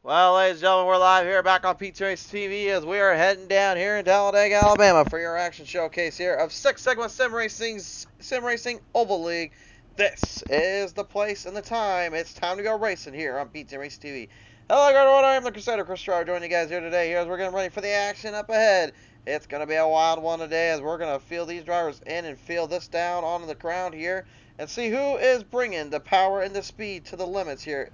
Well, ladies and gentlemen, we're live here back on Pizza Race TV as we are heading down here in Talladega, Alabama for your action showcase here of Six Sigma Sim Racing Oval League. This is the place and the time. It's time to go racing here on Pizza Race TV. Hello, everyone. I am the Crusader, Chris Stroud, joining you guys here today. Here as we're getting ready for the action up ahead. It's going to be a wild one today as we're going to feel these drivers in and feel this down onto the ground here and see who is bringing the power and the speed to the limits here.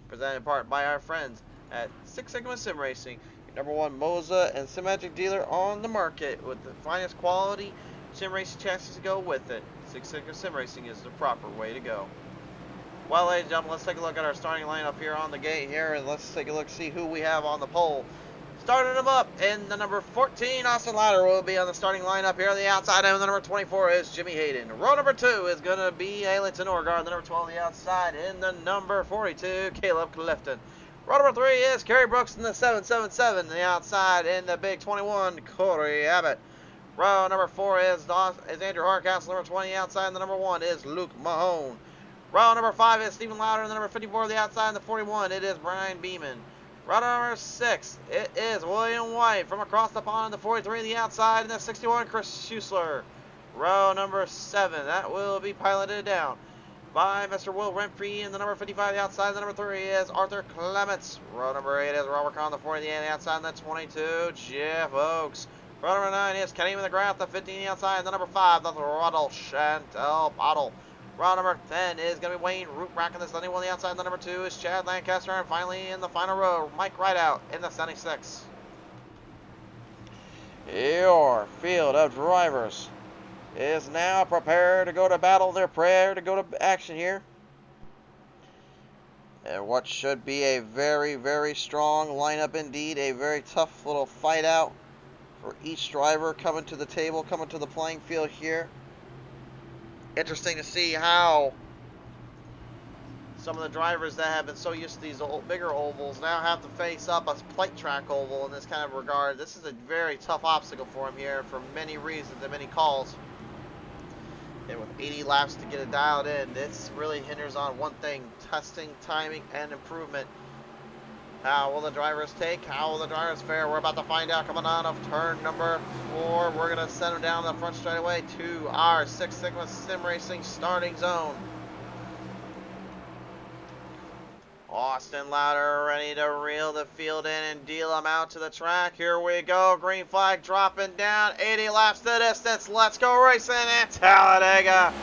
Presented in part by our friends at Six Sigma Sim Racing, your #1 Moza and Simagic dealer on the market with the finest quality sim racing chassis to go with it. Six Sigma Sim Racing is the proper way to go. Well, ladies and gentlemen, let's take a look at our starting lineup here on the gate here, and let's take a look see who we have on the pole. Starting them up in the number 14, Austin Ladder will be on the starting lineup here on the outside, and the number 24 is Jimmy Hayden. Row number 2 is going to be Ailington Orgard, the number 12 on the outside, in the number 42, Caleb Clifton. Row number 3 is Kerry Brooks in the 777 on the outside, in the big 21, Corey Abbott. Row number 4 is Andrew Hardcastle, number 20 outside, and the number 1 is Luke Mahone. Row number 5 is Stephen Louder, and the number 54 on the outside, and the 41, it is Brian Beeman. Row number 6, it is William White from across the pond, the 43 on the outside, and the 61, Chris Schuessler. Row number 7, that will be piloted down by Mr. Will Renfrey, and the number 55 on the outside, the number 3 is Arthur Clements. Row number 8 is Robert Kahn, the 40 on the outside, and the 22, Jeff Oakes. Row number 9 is Kenny McGrath, the 15 on the outside, and the number 5, that's Ruddle Chantel Bottle. Row number 10 is going to be Wayne Rootbrack in the 71 on the outside. The number 2 is Chad Lancaster. And finally, in the final row, Mike Rideout in the 76. Your field of drivers is now prepared to go to battle. They're prepared to go to action here. And what should be a very, very strong lineup indeed. A very tough little fight out for each driver coming to the table, coming to the playing field here. Interesting to see how some of the drivers that have been so used to these bigger ovals now have to face up a plate track oval in this kind of regard. This is a very tough obstacle for him here for many reasons and many calls. And with 80 laps to get it dialed in, this really hinders on one thing: testing, timing, and improvement. How will the drivers take? How will the drivers fare? We're about to find out coming on of turn number 4. We're going to send them down the front straightaway to our Six Sigma Sim Racing starting zone. Austin Louder ready to reel the field in and deal them out to the track. Here we go. Green flag dropping down. 80 laps the distance. Let's go racing in Talladega.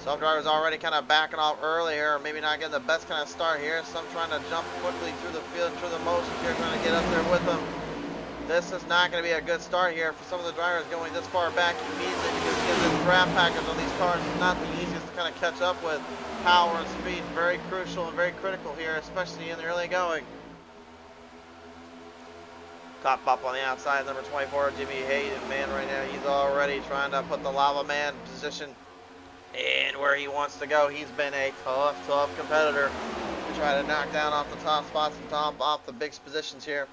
Some drivers already kind of backing off early here, maybe not getting the best kind of start here. Some trying to jump quickly through the field, through the motions here, trying to get up there with them. This is not going to be a good start here for some of the drivers going this far back immediately, because this grab package on these cars is not the easiest to kind of catch up with. Power and speed, very crucial and very critical here, especially in the early going. Top up on the outside, number 24, Jimmy Hayden. Man, right now he's already trying to put the Lava Man position and where he wants to go. He's been a tough competitor to try to knock down off the top spots and off the big positions here.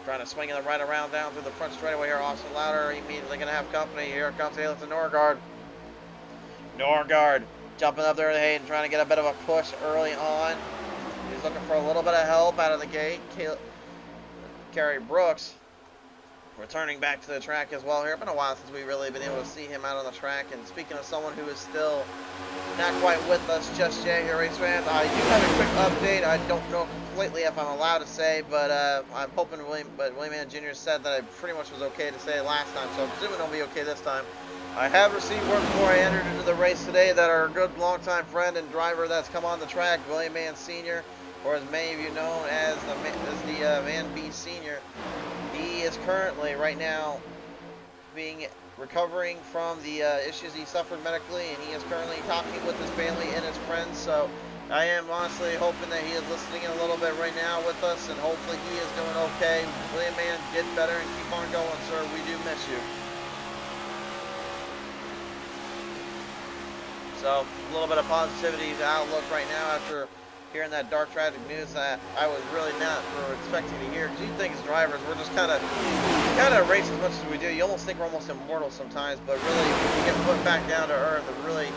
Trying to swing it right around down through the front straightaway here. Austin Louder immediately going to have company. Here comes Ailington Norgard. Norgard jumping up there to Hayden, trying to get a bit of a push early on. He's looking for a little bit of help out of the gate. Kerry Brooks returning back to the track as well here. It's been a while since we've really been able to see him out on the track. And speaking of someone who is still not quite with us just yet here, race fans, I do have a quick update. I don't know completely if I'm allowed to say, but I'm hoping William Mann Jr. said that I pretty much was okay to say last time, so I'm presuming it'll be okay this time. I have received word before I entered into the race today that our good longtime friend and driver that's come on the track, William Mann Sr., or as many of you know as the Van B Sr., he is currently, right now, recovering from the issues he suffered medically, and he is currently talking with his family and his friends. So I am honestly hoping that he is listening in a little bit right now with us, and hopefully he is doing okay. William Man, get better and keep on going, sir. We do miss you. So a little bit of positivity outlook right now after hearing that dark, tragic news that I was really not expecting to hear. Because you think as drivers, we're just kind of race as much as we do. You almost think we're almost immortal sometimes, but really, when you get put back down to earth, it really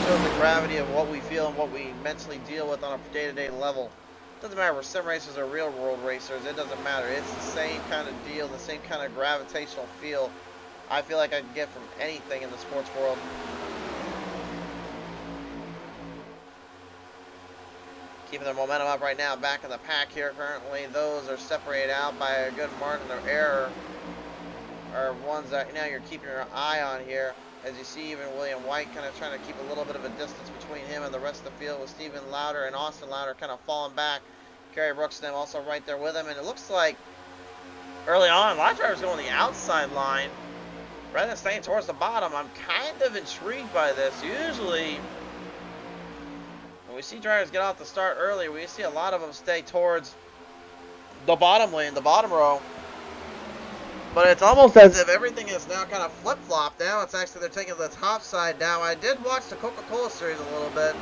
shows the gravity of what we feel and what we mentally deal with on a day-to-day level. It doesn't matter if we're sim racers or real world racers. It doesn't matter. It's the same kind of deal, the same kind of gravitational feel I feel like I can get from anything in the sports world. Keeping their momentum up right now, back in the pack here currently. Those are separated out by a good margin of error, are ones that now you're keeping your eye on here. As you see, even William White kind of trying to keep a little bit of a distance between him and the rest of the field, with Stephen Lauder and Austin Lauder kind of falling back. Kerry Brooks them also right there with him, and it looks like early on, a lot of drivers going the outside line rather than staying towards the bottom. I'm kind of intrigued by this. Usually, when we see drivers get off the start early, we see a lot of them stay towards the bottom lane, the bottom row. But it's almost as if everything is now kind of flip-flopped. Now it's actually they're taking the top side down. I did watch the Coca-Cola series a little bit.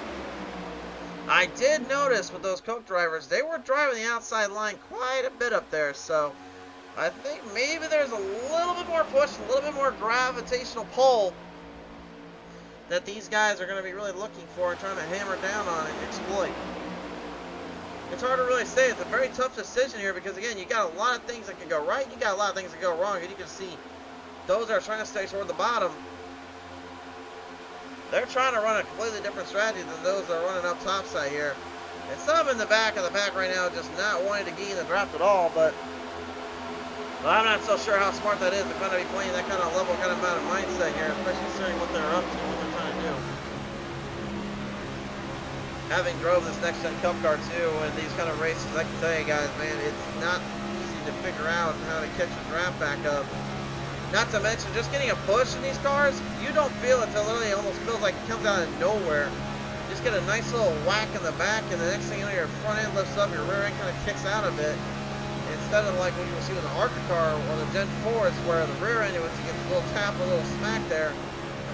I did notice with those Coke drivers, they were driving the outside line quite a bit up there. So I think maybe there's a little bit more push, a little bit more gravitational pull that these guys are going to be really looking for and trying to hammer down on and exploit. It's hard to really say. It's a very tough decision here because, again, you got a lot of things that can go right. You got a lot of things that go wrong. And you can see those that are trying to stay toward the bottom, they're trying to run a completely different strategy than those that are running up top side here. And some in the back of the pack right now just not wanting to gain the draft at all. But I'm not so sure how smart that is to kind of be playing that kind of level, kind of amount of mindset here, especially considering what they're up to, what they're trying to do. Having drove this next gen cup car too in these kind of races, I can tell you guys, man, it's not easy to figure out how to catch a draft back up. Not to mention just getting a push in these cars, you don't feel it until literally it almost feels like it comes out of nowhere. Just get a nice little whack in the back, and the next thing you know, your front end lifts up, your rear end kind of kicks out of it. Instead of like what you will see with the ARCA car or the Gen 4s, where the rear end, once you get a little tap, a little smack there,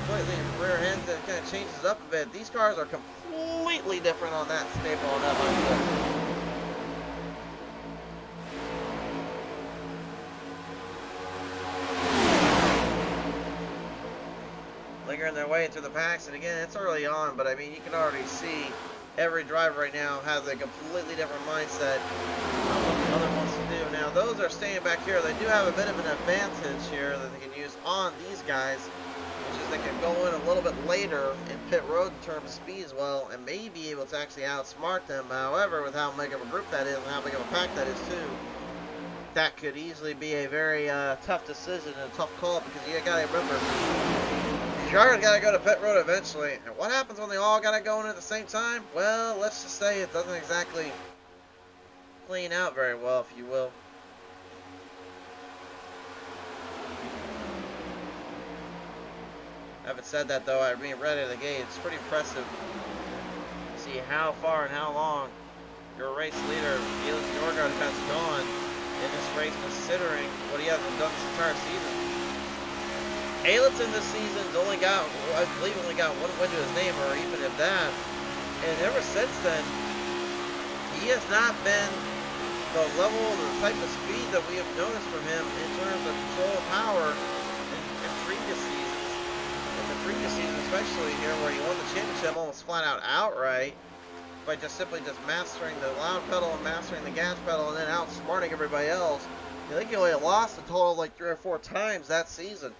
completely rear end that kind of changes up a bit. These cars are completely different on that staple, on that mindset. Lingering their way through the packs, and again, it's early on, but I mean, you can already see every driver right now has a completely different mindset on what the other wants to do. Now, those are staying back here. They do have a bit of an advantage here that they can use on these guys, which is they can go in a little bit later in pit road in terms of speed as well, and may be able to actually outsmart them. However, with how big of a group that is and how big of a pack that is too, that could easily be a very tough decision and a tough call, because you got to remember, Jargon's got to go to pit road eventually. And what happens when they all got to go in at the same time? Well, let's just say it doesn't exactly clean out very well, if you will. Having said that, though, I mean, right out of the gate, it's pretty impressive to see how far and how long your race leader, Felix Jorgaard, has gone in this race, considering what he hasn't done this entire season. Ailton this season's only got, I believe, only got one win to his name, or even if that. And ever since then, he has not been the level, the type of speed that we have noticed from him in terms of control of power in previous seasons. In the previous season, especially here, where he won the championship almost flat out outright by just simply mastering the loud pedal and mastering the gas pedal, and then outsmarting everybody else. I think he only lost a total of like 3 or 4 times that season.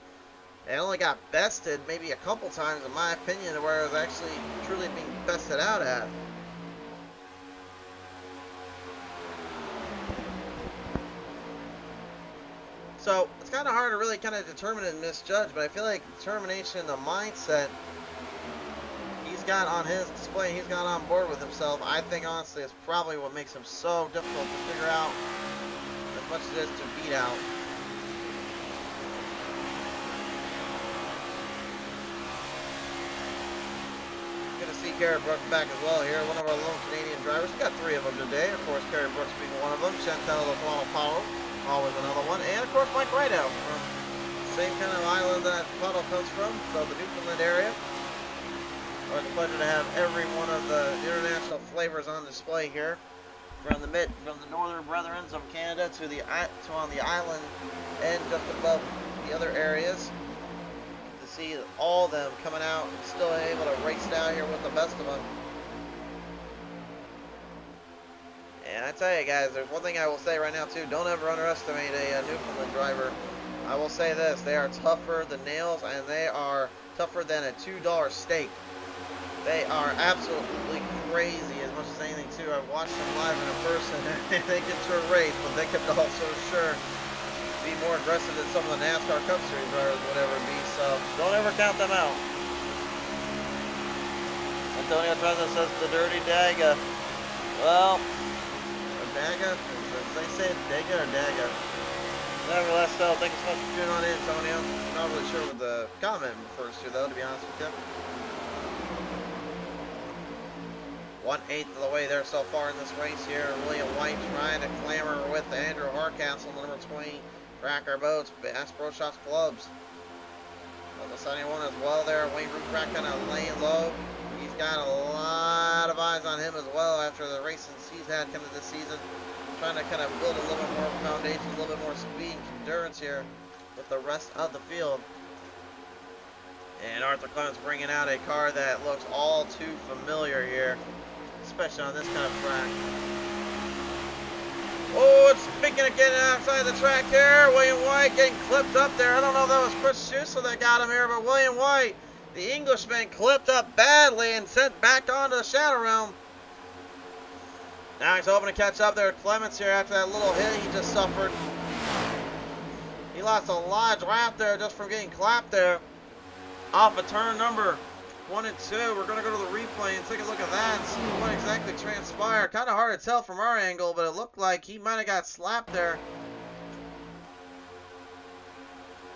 And only got bested maybe a couple times, in my opinion, where it was actually truly being bested out at. So it's kind of hard to really kind of determine and misjudge, but I feel like determination and the mindset he's got on his display, he's got on board with himself, I think honestly is probably what makes him so difficult to figure out as much as it is to beat out. Kerry Brooks back as well here, one of our lone Canadian drivers. We got 3 of them today. Of course, Kerry Brooks being one of them. Chantal Apollo, always another one. And of course, Mike Rideout from the same kind of island that Apollo comes from, so the Newfoundland area. It's a pleasure to have every one of the international flavors on display here, from the northern brethren of Canada to on the island and just above the other areas. To see all of them coming out and still able to race down here with the best of them. And I tell you guys, there's one thing I will say right now too, don't ever underestimate a Newfoundland driver. I will say this, they are tougher than nails, and they are tougher than a $2 steak. They are absolutely crazy as much as anything too. I've watched them live in person, and they can sure race, but they could also sure be more aggressive than some of the NASCAR Cup Series drivers, whatever it be, so don't ever count them out. Antonio Treza says the dirty Daga. Well, Daga? They say Daga or Daga? Nevertheless, though, thank you so much for tuning on in, Antonio. I'm not really sure what the comment refers to, though, to be honest with you. 1/8 of the way there so far in this race here. William White trying to clamor with Andrew Hardcastle, number 20, Tracker Boats, Bass Pro Shops Clubs. The 71 as well there. Wayne Rutrack kind of laying low. He's got a lot of eyes on him as well after the races he's had kind of this season. Trying to kind of build a little bit more foundation, a little bit more speed and endurance here with the rest of the field. And Arthur Clements bringing out a car that looks all too familiar here, especially on this kind of track. Oh, it's speaking of getting outside the track here. William White getting clipped up there. I don't know if that was Chris Schuessler that got him here, but William White, the Englishman, clipped up badly and sent back onto the Shadow Realm. Now he's hoping to catch up there with Clements here after that little hit he just suffered. He lost a lot of draft there just from getting clapped there off of turn number 1 and 2. We're going to go to the replay and take a look at that and see what exactly transpired. Kind of hard to tell from our angle, but it looked like he might have got slapped there.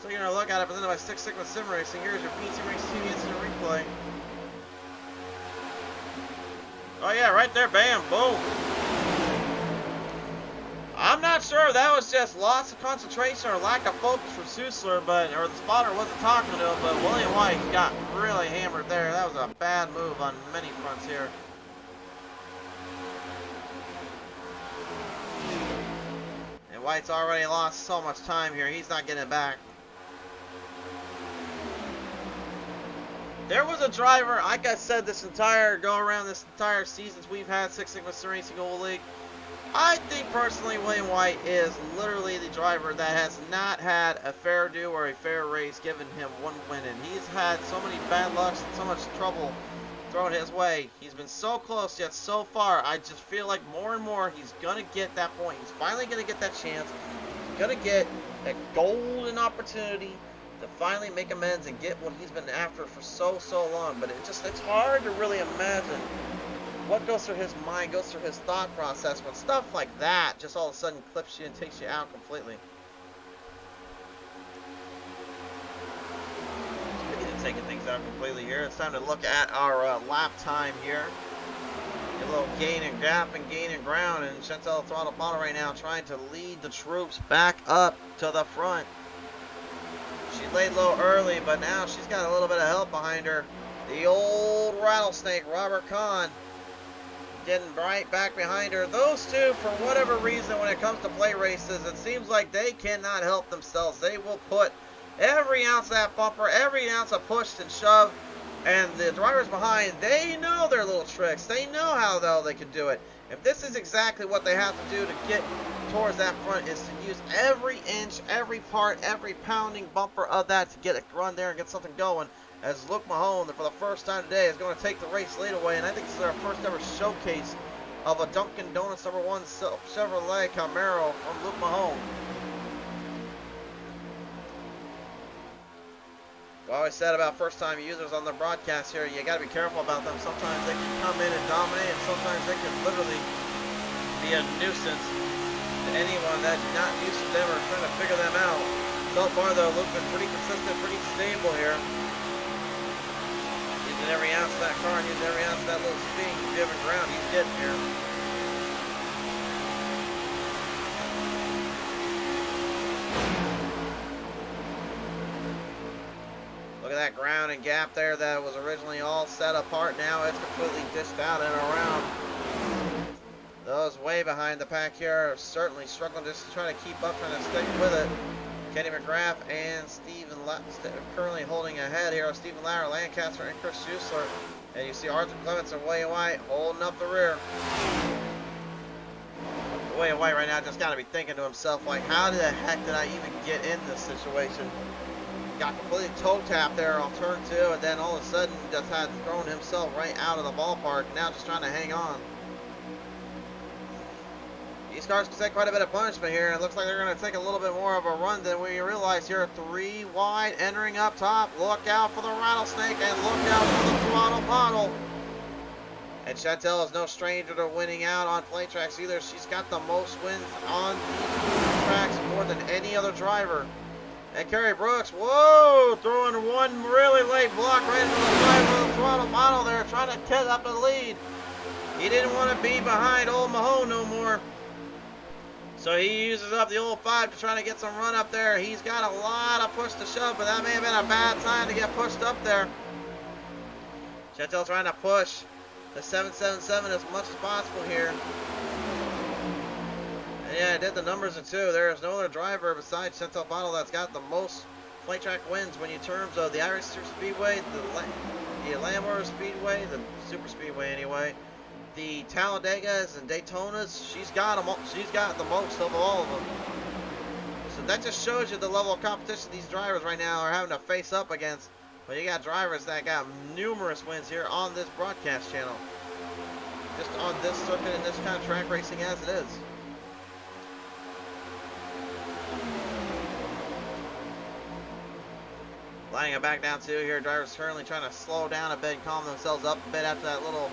Taking a look at it, presented by Six Sigma Sim Racing. Here's your PT Race TV instant replay. Oh yeah, right there, bam, boom. I'm not sure if that was just loss of concentration or lack of focus from Schuessler, or the spotter wasn't talking to him, but William White got really hammered there. That was a bad move on many fronts here. And White's already lost so much time here. He's not getting it back. There was a driver, like I said, this entire seasons we've had Six Sigma Sim Racing Oval League. I think personally William White is literally the driver that has not had a fair do or a fair race given him one win. And he's had so many bad lucks and so much trouble thrown his way. He's been so close yet so far. I just feel like more and more he's going to get that point. He's finally going to get that chance. He's going to get a golden opportunity to finally make amends and get what he's been after for so long. But it's hard to really imagine what goes through his mind, goes through his thought process when stuff like that just all of a sudden clips you and takes you out completely. Speaking of taking things out completely here, it's time to look at our lap time here. A little gain and gap and gain and ground, and Chantel Throttle Bottle right now trying to lead the troops back up to the front. She laid low early, but now she's got a little bit of help behind her. The old rattlesnake, Robert Kahn, getting right back behind her. Those two, for whatever reason, when it comes to play races, it seems like they cannot help themselves. They will put every ounce of that bumper, every ounce of push and shove, and the drivers behind, they know their little tricks. They know how well they can do it. If this is exactly what they have to do to get towards that front, is to use every inch, every part, every pounding bumper of that to get it run there and get something going. As Luke Mahone, for the first time today, is going to take the race lead away, and I think this is our first ever showcase of a Dunkin' Donuts #1 Chevrolet Camaro from Luke Mahone. I always said about first-time users on the broadcast here, you got to be careful about them. Sometimes they can come in and dominate, and sometimes they can literally be a nuisance to anyone that's not used to them or trying to figure them out. So far, though, Luke's been pretty consistent, pretty stable here. Using every ounce of that car and using every ounce of that little speed and given ground he's getting here. Look at that ground and gap there that was originally all set apart. Now it's completely dished out and around. Those way behind the pack here are certainly struggling just to try to keep up, trying to stick with it. Kenny McGrath and Stephen currently holding ahead here. Stephen Lauer, Lancaster, and Chris Schuessler. And you see Arthur Clements and William White holding up the rear. William White right now just got to be thinking to himself, like, how the heck did I even get in this situation? Got completely toe tapped there on turn 2, and then all of a sudden just had thrown himself right out of the ballpark. Now just trying to hang on. These cars can take quite a bit of punishment here. It looks like they're going to take a little bit more of a run than we realize here. 3 wide entering up top. Look out for the rattlesnake and look out for the throttle bottle. And Chantel is no stranger to winning out on plate tracks either. She's got the most wins on these tracks more than any other driver. And Kerry Brooks, whoa, throwing one really late block right into the drive with the throttle bottle there, trying to get up the lead. He didn't want to be behind old Mahone no more. So he uses up the old 5 to try to get some run up there. He's got a lot of push to shove, but that may have been a bad time to get pushed up there. Chantel trying to push the 777 as much as possible here. And yeah, I did the numbers in 2. There is no other driver besides Chantel Bottle that's got the most flight track wins when you terms of the Irish Superspeedway, the Lamar Speedway, the Superspeedway anyway. The Talladegas and Daytonas, she's got them. She's got the most of all of them. So that just shows you the level of competition these drivers right now are having to face up against. But you got drivers that got numerous wins here on this broadcast channel, just on this circuit and this kind of track racing as it is. Lining it back down too here. Drivers currently trying to slow down a bit and calm themselves up a bit after that little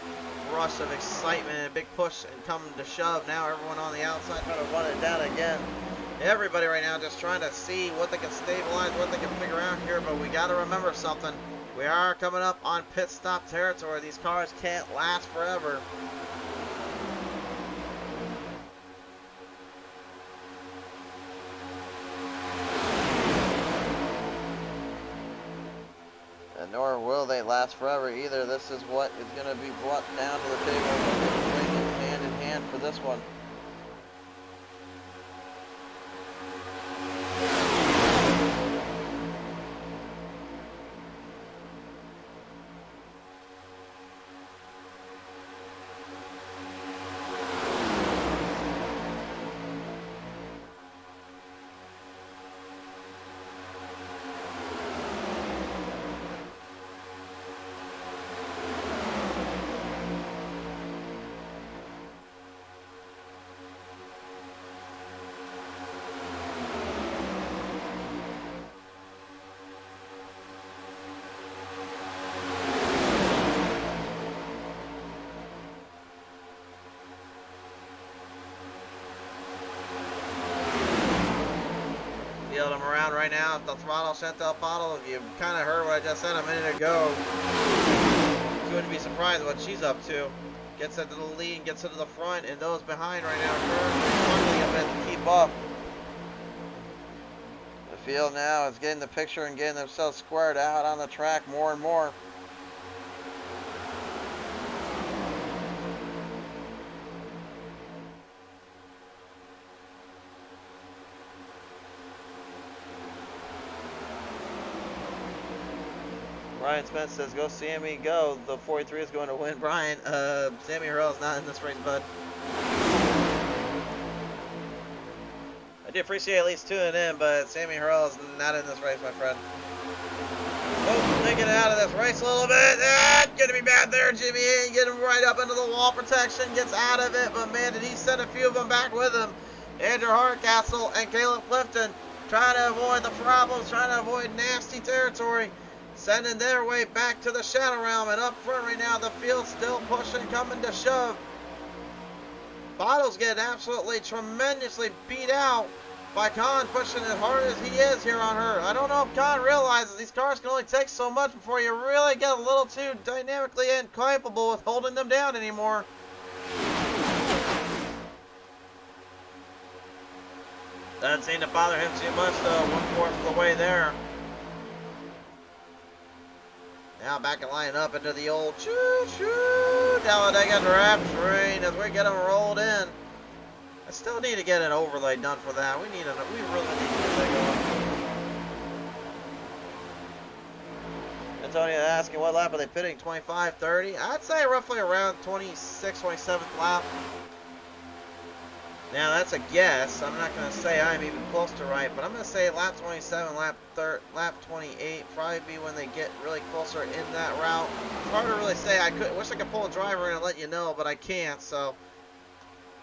rush of excitement and a big push and coming to shove. Now everyone on the outside trying to run it down again. Everybody right now just trying to see what they can stabilize, what they can figure out here. But we got to remember something. We are coming up on pit stop territory. These cars can't last forever. Nor will they last forever either. This is what is going to be brought down to the table. Hand in hand for this one. Them around right now at the throttle Chantel Bottle. If you kind of heard what I just said a minute ago, you wouldn't be surprised what she's up to. Gets into the lead, gets into the front, and those behind right now are struggling a bit to keep up. The field now is getting the picture and getting themselves squared out on the track more and more. Brian Spence says, go Sammy, go. The 43 is going to win. Brian, Sammy Harrell's not in this race, bud. I do appreciate at least tuning in, but Sammy Harrell's not in this race, my friend. Oh, they get out of this race a little bit. Gonna be bad there, Jimmy. Getting right up into the wall protection. Gets out of it, but man, did he send a few of them back with him. Andrew Hardcastle and Caleb Clifton trying to avoid the problems, trying to avoid nasty territory. Sending their way back to the shadow realm, and up front right now, the field's still pushing, coming to shove. Bottle's getting absolutely tremendously beat out by Khan, pushing as hard as he is here on her. I don't know if Khan realizes these cars can only take so much before you really get a little too dynamically incapable with holding them down anymore. Doesn't seem to bother him too much though, 1/4 of the way there. Now back and line up into the old choo-choo Talladega draft train as we get them rolled in. I still need to get an overlay done for that. We really need to get that going. Antonio asking what lap are they pitting? 25, 30? I'd say roughly around 26, 27th lap. Now that's a guess. I'm not going to say I'm even close to right, but I'm going to say lap 27, lap 28 probably be when they get really closer in that route. It's hard to really say. Wish I could pull a driver in and let you know, but I can't. So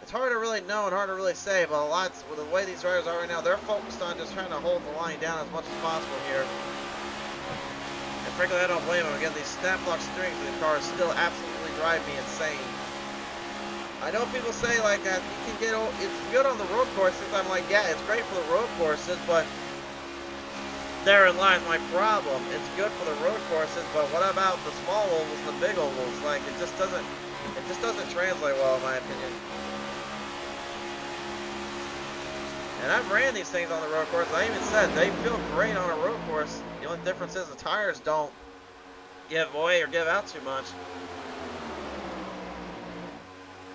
it's hard to really know and hard to really say. But with the way these drivers are right now, they're focused on just trying to hold the line down as much as possible here. And frankly, I don't blame them. Again, these snap lock steering of the cars still absolutely drive me insane. I know people say like that you can get, it's good on the road courses. I'm like, yeah, it's great for the road courses, but therein lies my problem. It's good for the road courses, but what about the small ovals and the big ovals? Like it just doesn't translate well in my opinion. And I've ran these things on the road course. I even said they feel great on a road course. The only difference is the tires don't give away or give out too much.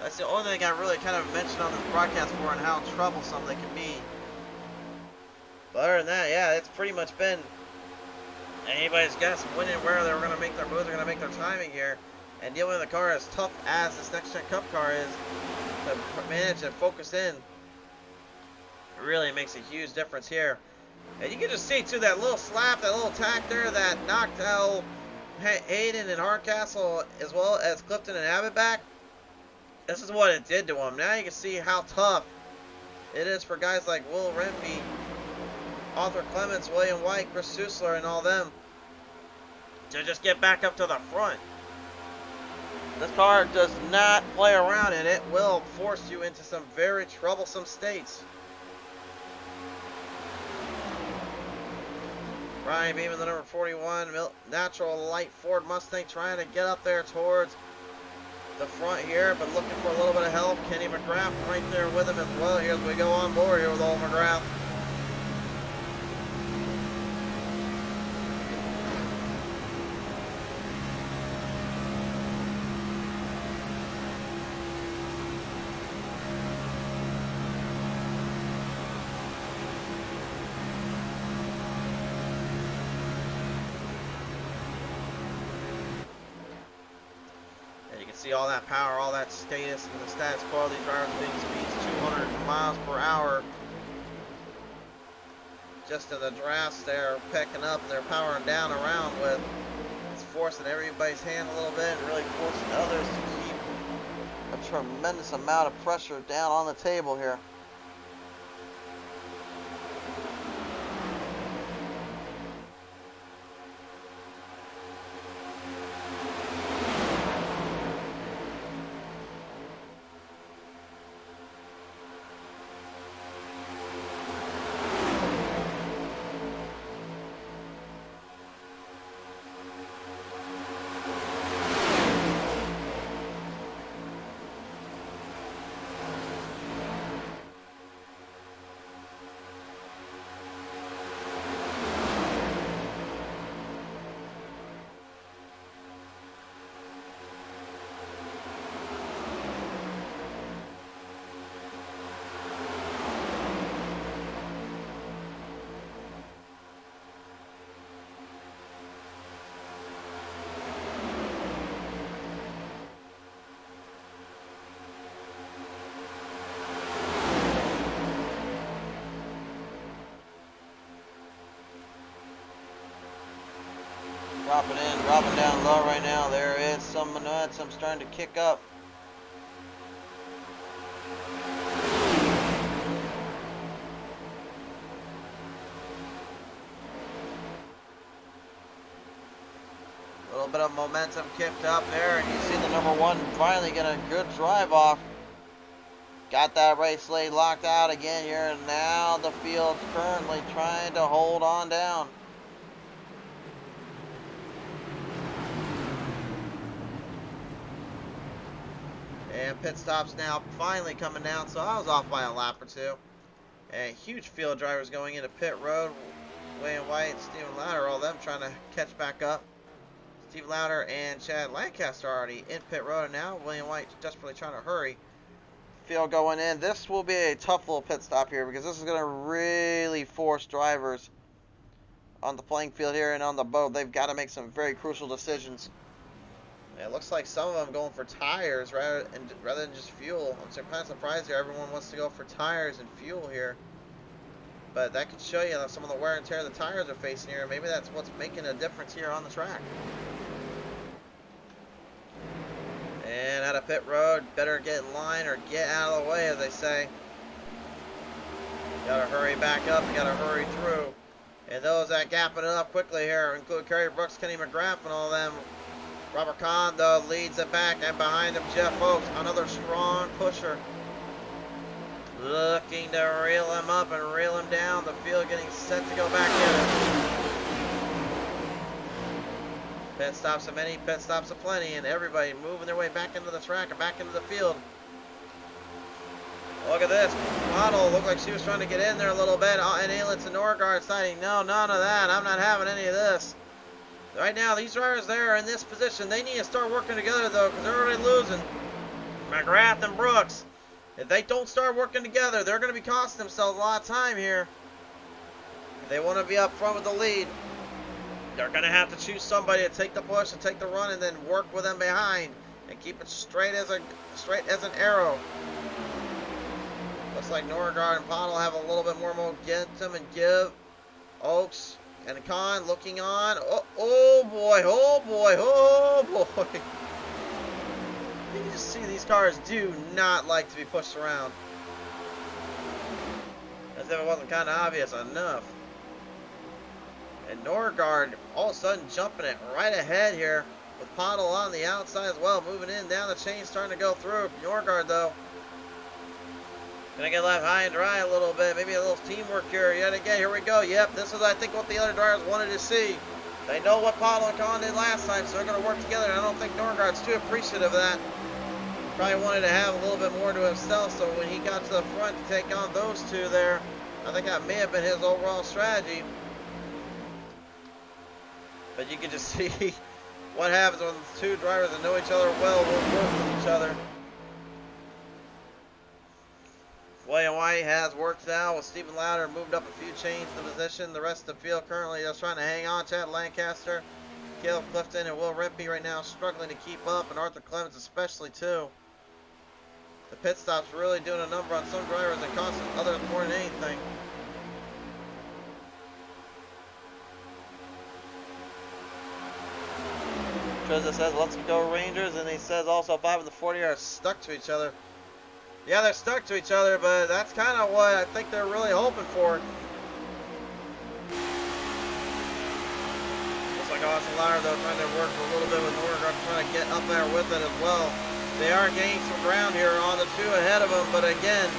That's the only thing I really kind of mentioned on this broadcast for and how troublesome they can be. But other than that, yeah, it's pretty much been anybody's guess when and where they're going to make their moves, they're going to make their timing here. And dealing with a car as tough as this next gen Cup car is to manage and focus in, it really makes a huge difference here. And you can just see too that little slap, that little tack there that knocked out Hayden and Hardcastle as well as Clifton and Abbott back. This is what it did to him. Now you can see how tough it is for guys like Will Renfrey, Arthur Clements, William White, Chris Susler, and all them to just get back up to the front. This car does not play around, and it will force you into some very troublesome states. Ryan Beeman, the number 41, natural light Ford Mustang, trying to get up there towards the front here, but looking for a little bit of help. Kenny McGrath right there with him as well. Here as we go on board here with old McGrath. See all that power, all that status, and the status quo of these drivers being speeds 200 miles per hour. Just in the drafts, they're picking up, they're powering down around with. It's forcing everybody's hand a little bit and really forcing others to keep a tremendous amount of pressure down on the table here. Dropping in, dropping down low right now. There is some momentum starting to kick up. A little bit of momentum kicked up there, and you see the number one finally get a good drive off. Got that race lead locked out again here, and now the field's currently trying to hold on down. And pit stops now finally coming down, so I was off by a lap or two. And huge field drivers going into pit road. William White, Steven Lauder, all them trying to catch back up. Steve Lauder and Chad Lancaster already in pit road, and now William White desperately trying to hurry. Field going in. This will be a tough little pit stop here because this is going to really force drivers on the playing field here and on the boat. They've got to make some very crucial decisions. It looks like some of them going for tires rather than just fuel. I'm kind of surprised here. Everyone wants to go for tires and fuel here. But that could show you some of the wear and tear the tires are facing here. Maybe that's what's making a difference here on the track. And out of pit road, better get in line or get out of the way, as they say. Gotta hurry back up, you gotta hurry through. And those that gapping it up quickly here include Kerry Brooks, Kenny McGrath, and all them. Robert Kahn, though, leads it back, and behind him, Jeff Oakes, another strong pusher. Looking to reel him up and reel him down. The field getting set to go back in. Pit stops of many, pit stops of plenty, and everybody moving their way back into the track and back into the field. Look at this. Model looked like she was trying to get in there a little bit, and Ailits and Norgard deciding, no, none of that. I'm not having any of this. Right now, these drivers there are in this position. They need to start working together, though, because they're already losing. McGrath and Brooks. If they don't start working together, they're going to be costing themselves a lot of time here. If they want to be up front with the lead, they're going to have to choose somebody to take the push and take the run and then work with them behind and keep it straight as an arrow. Looks like Norgard and Pottle have a little bit more momentum and give. Oakes and Kahn looking on. Oh boy, oh boy, oh boy. You can just see these cars do not like to be pushed around. As if it wasn't kind of obvious enough. And Norgard all of a sudden jumping it right ahead here with Pottle on the outside as well. Moving in, down the chain, starting to go through. Norgard though, gonna get left high and dry a little bit. Maybe a little teamwork here. Yet again, here we go. Yep, this is I think what the other drivers wanted to see. They know what Pottle and Kahn did last time, so they're gonna work together. And I don't think Norgard's too appreciative of that. Probably wanted to have a little bit more to himself, so when he got to the front to take on those two there, I think that may have been his overall strategy. But you can just see what happens when two drivers that know each other well will work with each other. William White has worked out with Stephen Lauder, moved up a few chains to position. The rest of the field currently just trying to hang on. Chad Lancaster, Caleb Clifton, and Will Rimpey right now struggling to keep up, and Arthur Clemens especially too. The pit stop's really doing a number on some drivers and costing others more than anything. Trezza says, let's go Rangers, and he says also 5 of the 40 are stuck to each other. Yeah, they're stuck to each other, but that's kind of what I think they're really hoping for. Looks like Austin Lauder, though, trying to work a little bit with Norgard, trying to get up there with it as well. They are gaining some ground here on the two ahead of them, but again,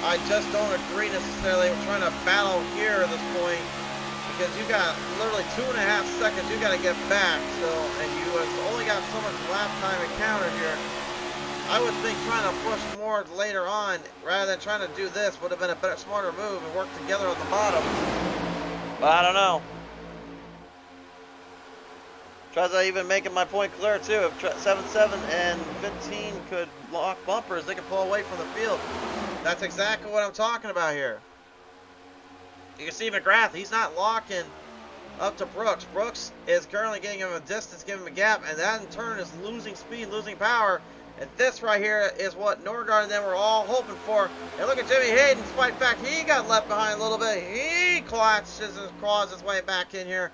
I just don't agree necessarily with trying to battle here at this point, because you got literally 2.5 seconds you got to get back, so, and you have only got so much lap time encountered here. I would think trying to push more later on rather than trying to do this would have been a better, smarter move and work together on the bottom. But I don't know. Trezza even making my point clear too. If 7-7 and 15 could lock bumpers, they could pull away from the field. That's exactly what I'm talking about here. You can see McGrath, he's not locking up to Brooks. Brooks is currently getting him a distance, giving him a gap, and that in turn is losing speed, losing power. And this right here is what Norgard and them were all hoping for. And look at Jimmy Hayden, despite the fact he got left behind a little bit. He clutches and claws his way back in here.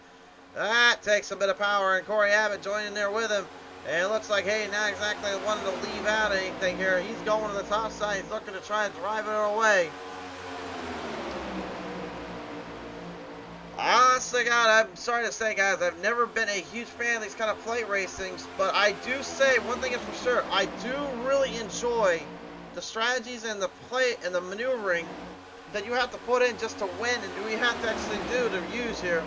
That takes a bit of power, and Corey Abbott joining there with him. And it looks like Hayden not exactly wanting to leave out anything here. He's going to the top side. He's looking to try and drive it away. Honestly, God, I'm sorry to say, guys, I've never been a huge fan of these kind of plate racings, but I do say one thing is for sure, I do really enjoy the strategies and the play and the maneuvering that you have to put in just to win, and do we have to actually do to use here.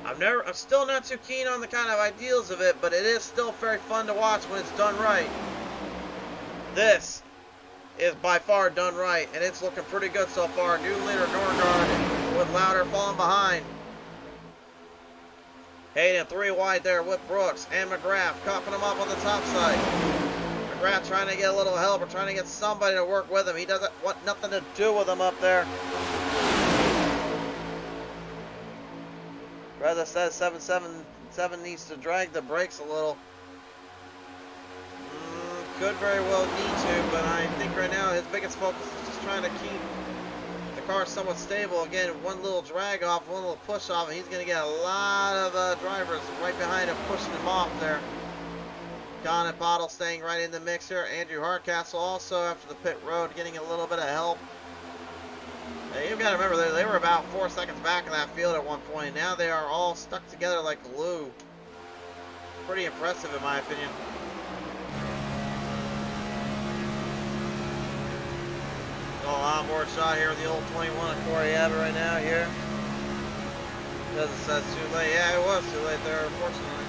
I'm still not too keen on the kind of ideals of it, but it is still very fun to watch when it's done right. This is by far done right, and it's looking pretty good so far. New leader Norgard with Lauder falling behind. Hayden 3 wide there with Brooks and McGrath cupping him up on the top side. McGrath trying to get a little help or trying to get somebody to work with him. He doesn't want nothing to do with him up there. Reza says 777 needs to drag the brakes a little. Could very well need to, but I think right now his biggest focus is just trying to keep the car somewhat stable. Again, one little drag off, one little push off, and he's going to get a lot of drivers right behind him pushing him off there. Con and Bottle staying right in the mix here. Andrew Hardcastle also after the pit road getting a little bit of help. Now, you've got to remember, they were about 4 seconds back in that field at one point. Now they are all stuck together like glue. Pretty impressive in my opinion. Onboard shot here with the old 21 of Corey Abbott right now here. Doesn't say it's too late. Yeah, it was too late there, unfortunately.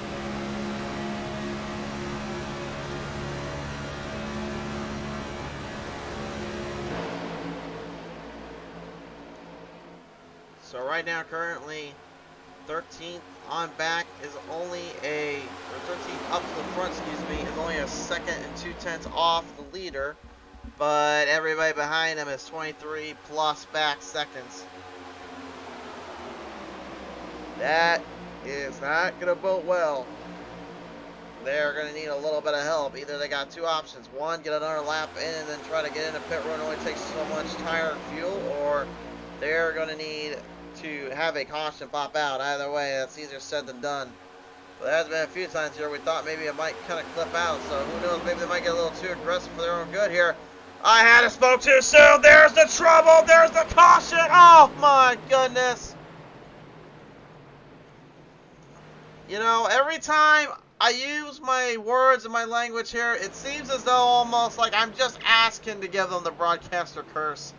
So right now, currently, 13th on back is only a, or 13th up to the front, excuse me, is only a second and 2/10 off the leader. But everybody behind him is 23 plus back seconds. That is not going to bode well. They're going to need a little bit of help. Either they got two options. One, get another lap in and then try to get into pit road. It only takes so much tire and fuel. Or they're going to need to have a caution pop out. Either way, that's easier said than done. But there has been a few times here we thought maybe it might kind of clip out. So who knows, maybe they might get a little too aggressive for their own good here. I had to spoke too soon. There's the trouble. There's the caution. Oh, my goodness. You know, every time I use my words and my language here, it seems as though almost like I'm just asking to give them the broadcaster curse.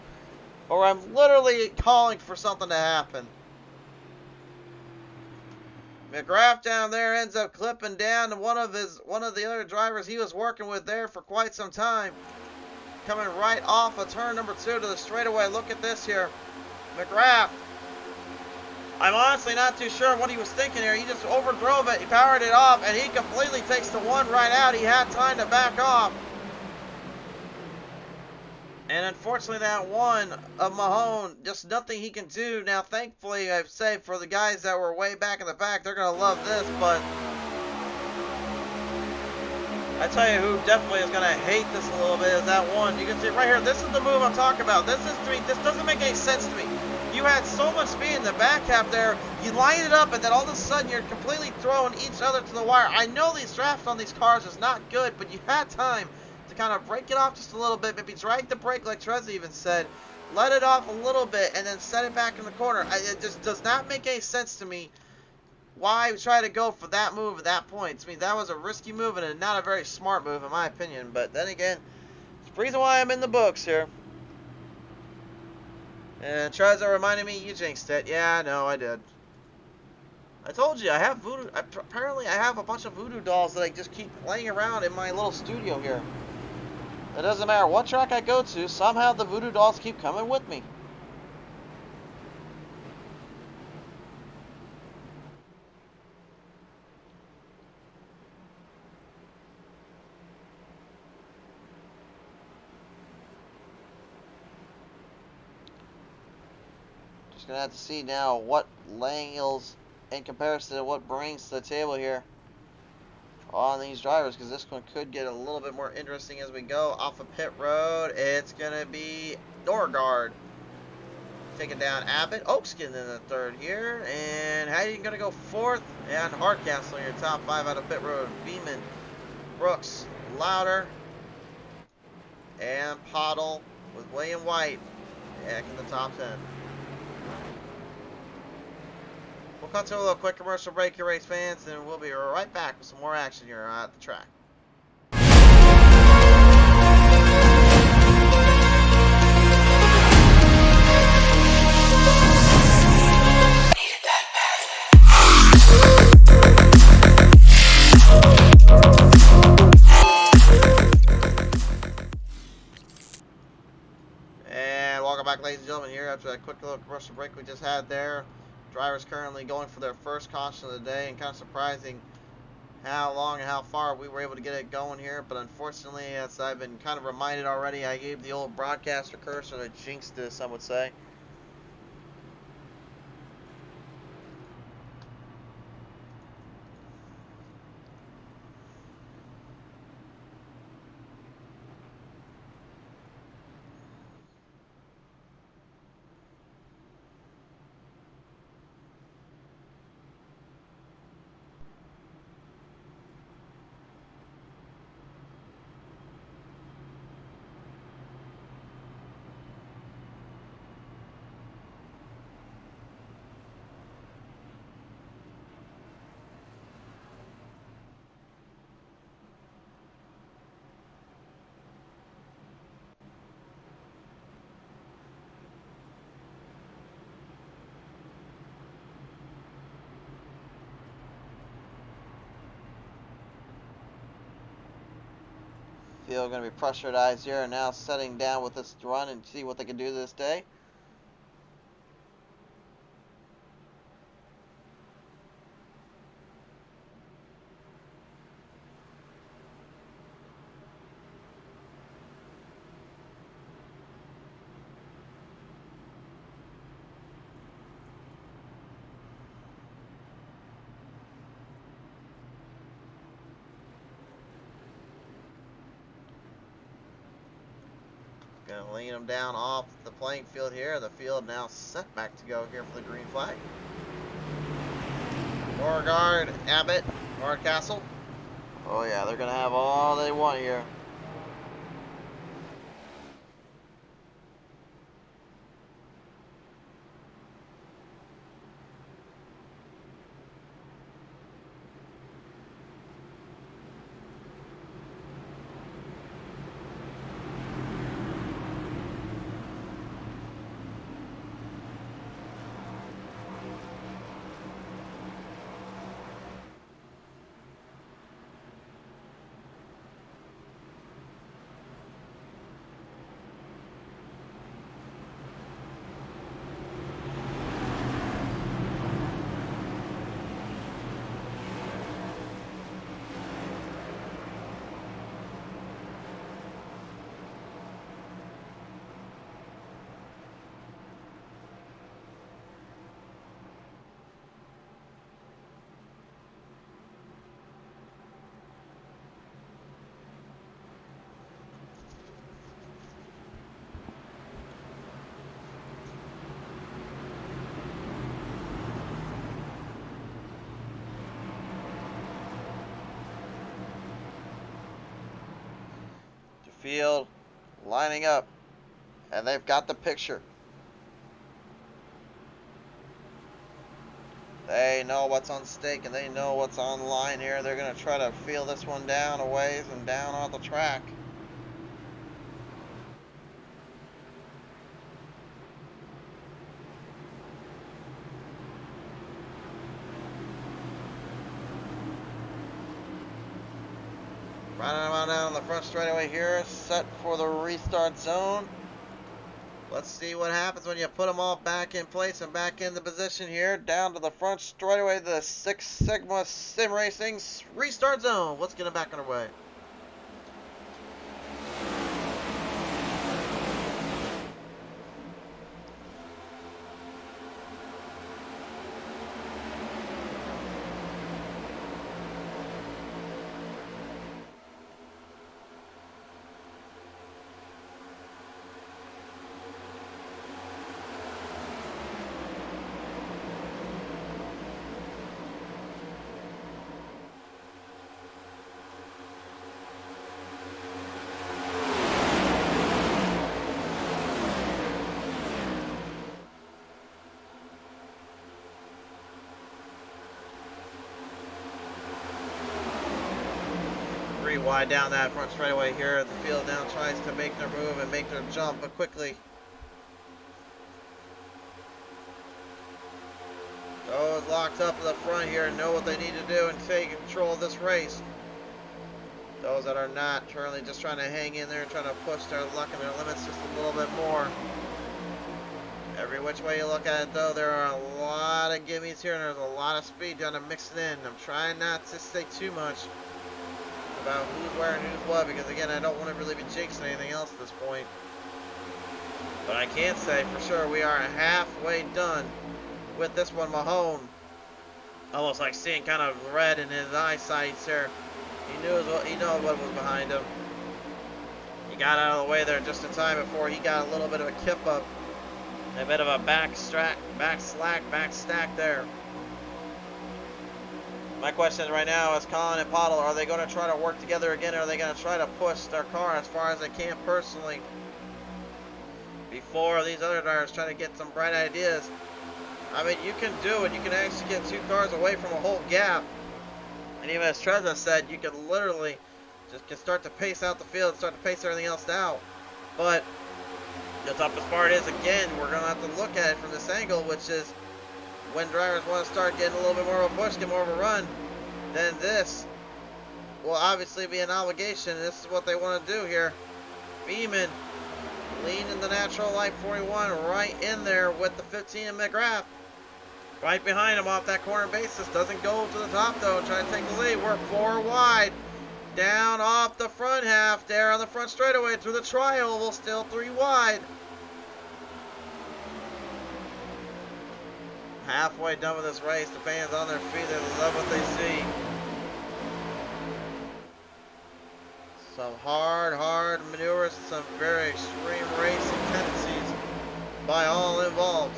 Or I'm literally calling for something to happen. McGrath down there ends up clipping down to one of the other drivers he was working with there for quite some time. Coming right off of turn number 2 to the straightaway. Look at this here. McGrath. I'm honestly not too sure what he was thinking here. He just overdrove it. He powered it off, and he completely takes the one right out. He had time to back off. And unfortunately, that one of Mahone, just nothing he can do. Now, thankfully, I've said for the guys that were way back in the back, they're going to love this, but I tell you who definitely is going to hate this a little bit is that one. You can see right here, this is the move I'm talking about. This doesn't make any sense to me. You had so much speed in the back half there, you line it up, and then all of a sudden you're completely throwing each other to the wire. I know these drafts on these cars is not good, but you had time to kind of break it off just a little bit, maybe drag the brake like Trezza even said, let it off a little bit, and then set it back in the corner. It just does not make any sense to me. Why try to go for that move at that point? To me, that was a risky move and not a very smart move, in my opinion. But then again, it's the reason why I'm in the books here. And Trezza reminded me you jinxed it. Yeah, I know, I did. I told you, I have voodoo. Apparently, I have a bunch of voodoo dolls that I just keep laying around in my little studio here. It doesn't matter what track I go to, somehow the voodoo dolls keep coming with me. Gonna have to see now what Langill's in comparison to what brings to the table here on these drivers, because this one could get a little bit more interesting as we go off of pit road. It's gonna be Norgard taking down Abbott, Oakskin in the third here, and Hayden gonna go fourth, and Hardcastle in your top 5 out of pit road. Beeman, Brooks, Louder, and Pottle with William White back in the top 10. We'll cut to a little quick commercial break here, race fans, and we'll be right back with some more action here at the track. And welcome back, ladies and gentlemen, here after that quick little commercial break we just had there. Drivers currently going for their first caution of the day, and kind of surprising how long and how far we were able to get it going here. But unfortunately, as I've been kind of reminded already, I gave the old broadcaster curse, or the jinxed this, some would say. Field going to be pressurized here, and now setting down with this run and see what they can do this day. Going to lean them down off the playing field here. The field now set back to go here for the green flag. Beauregard, Abbott, Hardcastle. Oh yeah, they're going to have all they want here. Field lining up, and they've got the picture. They know what's on stake, and they know what's on the line here. They're going to try to feel this one down a ways and down off the track. Running them on down the front straightaway here, set for the restart zone. Let's see what happens when you put them all back in place and back in the position here. Down to the front straightaway, the Six Sigma Sim Racing restart zone. Let's get them back underway. Wide down that front straightaway here. The field now tries to make their move and make their jump, but quickly. Those locked up in the front here know what they need to do and take control of this race. Those that are not currently just trying to hang in there, trying to push their luck and their limits just a little bit more. Every which way you look at it, though, there are a lot of gimmies here, and there's a lot of speed trying to mix it in. I'm trying not to say too much about who's where and who's what, because again, I don't want to really be jinxing anything else at this point. But I can say for sure we are halfway done with this one. Mahone, almost like seeing kind of red in his eyesight here. He knew what was behind him. He got out of the way there just in time before he got a little bit of a kip up. A bit of a back stack there. My question right now is Colin and Pottle, are they going to try to work together again, or are they going to try to push their car as far as they can personally before these other drivers try to get some bright ideas? I mean, you can do it. You can actually get two cars away from a whole gap. And even as Treza said, you can literally just start to pace out the field, start to pace everything else out. But the toughest part is, again, we're going to have to look at it from this angle, which is when drivers want to start getting a little bit more of a push, get more of a run, then this will obviously be an obligation. This is what they want to do here. Beeman leaning the natural light 41 right in there with the 15 and McGrath. Right behind him off that corner basis. Doesn't go to the top though. Trying to take the lead. We're 4 wide. Down off the front half there on the front straightaway through the tri-oval. Still 3 wide. Halfway done with this race. The fans on their feet. They love what they see. Some hard maneuvers. Some very extreme racing tendencies by all involved.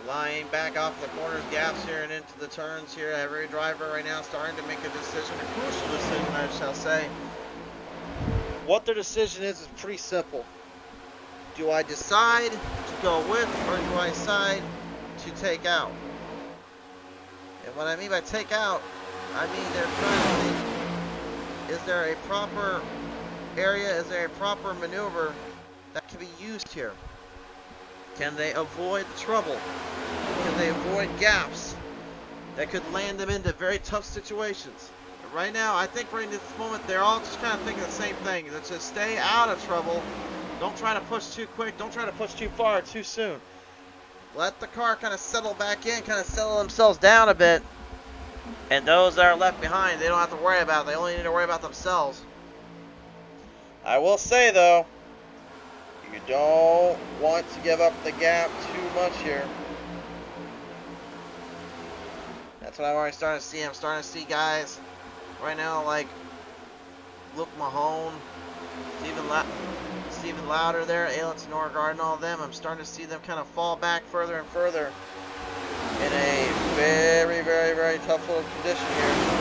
Lying back off the corners, gaps here and into the turns here. Every driver right now starting to make a decision, a crucial decision, I shall say. What their decision is pretty simple. Do I decide to go with, or do I decide to take out? And what I mean by take out, I mean they're trying to think, is there a proper area, is there a proper maneuver that can be used here? Can they avoid trouble? Can they avoid gaps that could land them into very tough situations? But right now, I think right in this moment, they're all just kind of thinking the same thing. Let's just stay out of trouble. Don't try to push too quick. Don't try to push too far too soon. Let the car kind of settle back in, kind of settle themselves down a bit. And those that are left behind, they don't have to worry about it. They only need to worry about themselves. I will say, though, you don't want to give up the gap too much here. That's what I'm already starting to see. I'm starting to see guys right now like Luke Mahone, Stephen Lauder there, Ailton Norgard and all of them. I'm starting to see them kind of fall back further and further in a very tough little condition here.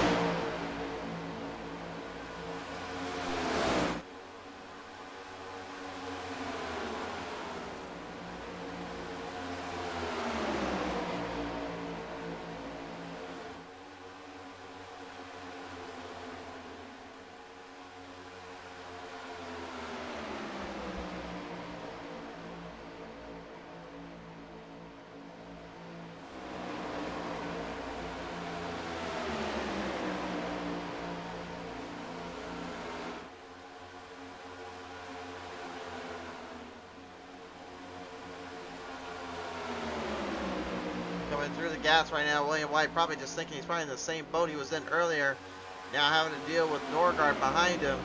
Through the gas right now, William White probably just thinking he's probably in the same boat he was in earlier, now having to deal with Norgard behind him.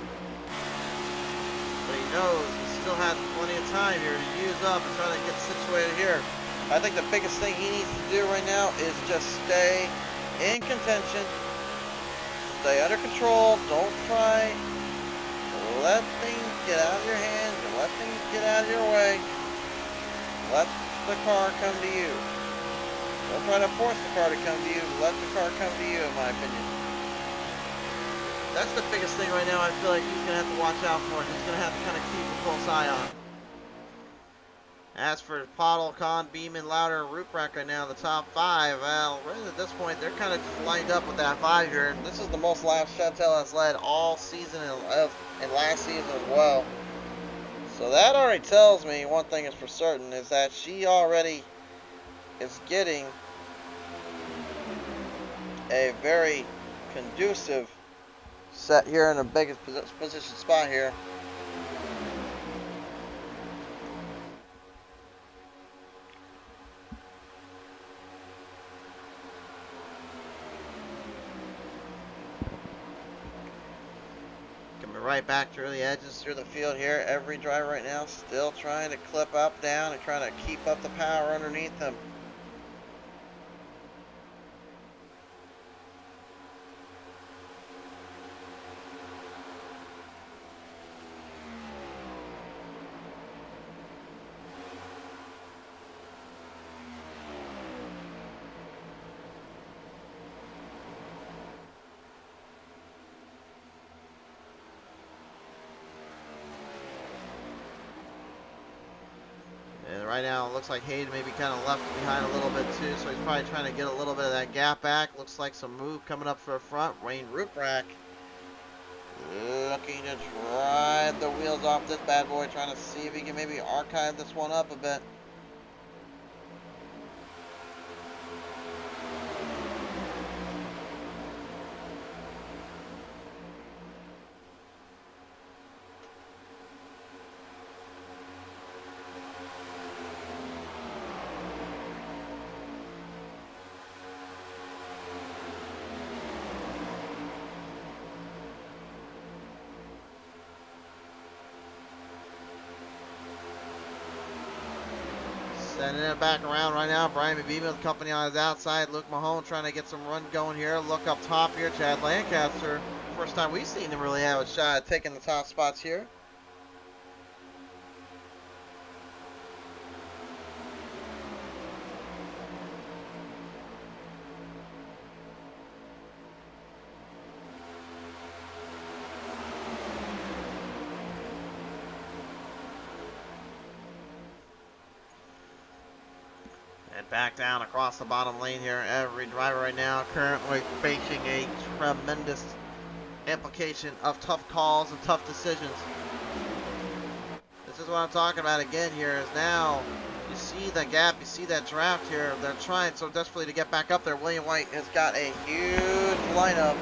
But he knows he still has plenty of time here to use up and try to get situated here. I think the biggest thing he needs to do right now is just stay in contention, stay under control, don't try to let things get out of your hands or let things get out of your way. Let the car come to you. Don't try to force the car to come to you. Let the car come to you, in my opinion. That's the biggest thing right now I feel like he's going to have to watch out for. He's going to have to kind of keep a close eye on. As for Pottle, Kahn, Beeman, Louder, and Ruprecht right now, the top 5, well, really at this point, they're kind of just lined up with that 5 here. And this is the most laps Chantel has led all season and last season as well. So that already tells me one thing is for certain, is that she already is getting a very conducive set here in the biggest position spot here. Coming right back through the edges through the field here. Every driver right now still trying to clip up, down, and trying to keep up the power underneath them. And right now it looks like Hayden may be kind of left behind a little bit too, so he's probably trying to get a little bit of that gap back. Looks like some move coming up for the front. Wayne Ruprecht looking to drive the wheels off this bad boy, trying to see if he can maybe archive this one up a bit. Sending it back around right now. Brian Beebe with company on his outside. Luke Mahone trying to get some run going here. Look up top here. Chad Lancaster. First time we've seen him really have a shot at taking the top spots here. And back down across the bottom lane here. Every driver right now currently facing a tremendous implication of tough calls and tough decisions. This is what I'm talking about again here, is now you see the gap, you see that draft here. They're trying so desperately to get back up there. William White has got a huge lineup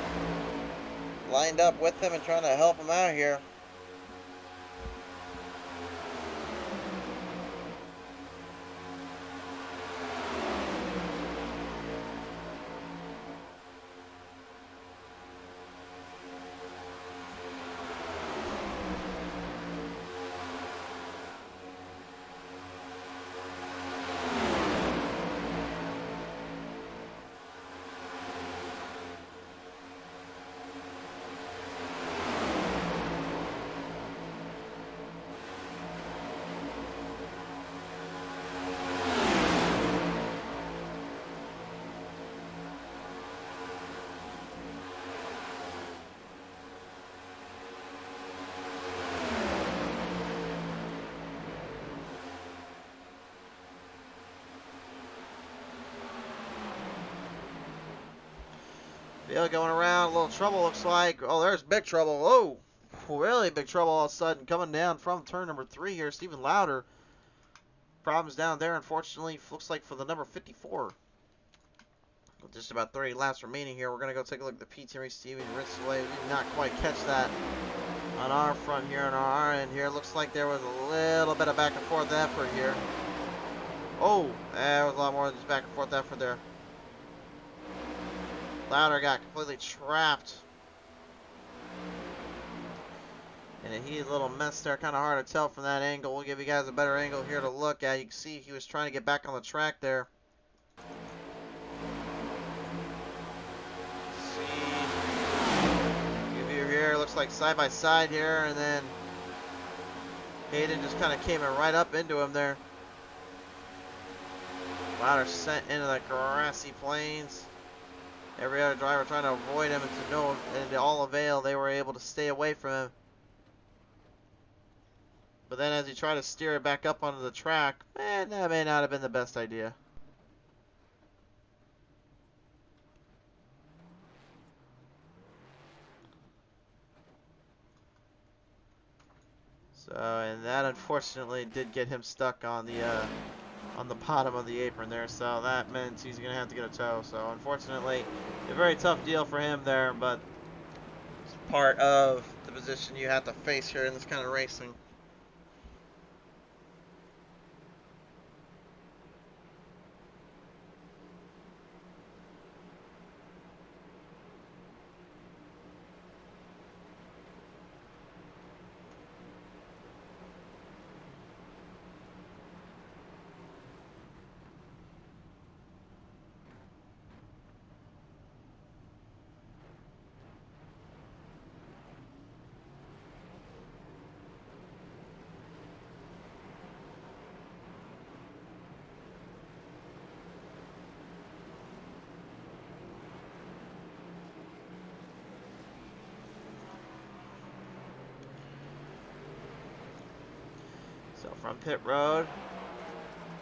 lined up with him and trying to help him out here. Field going around, a little trouble looks like. Oh, there's big trouble. Oh, really big trouble all of a sudden. Coming down from turn number 3 here, Stephen Louder. Problems down there, unfortunately, looks like for the number 54. With just about 30 laps remaining here, we're going to go take a look at the PT race. Steven Ritzway. We did not quite catch that on our front here, on our end here. Looks like there was a little bit of back and forth effort here. Oh, there was a lot more than just back and forth effort there. Louder got completely trapped in a heated little mess there. Kind of hard to tell from that angle. We'll give you guys a better angle here to look at. You can see he was trying to get back on the track there. See, view here looks like side by side here, and then Hayden just kind of came right up into him there. Louder sent into the grassy plains. Every other driver trying to avoid him, and to all avail, they were able to stay away from him. But then as he tried to steer it back up onto the track, that may not have been the best idea. So, and that unfortunately did get him stuck on the bottom of the apron there. So that meant he's gonna have to get a tow. So unfortunately, a very tough deal for him there, but it's part of the position you have to face here in this kind of racing. So from pit road,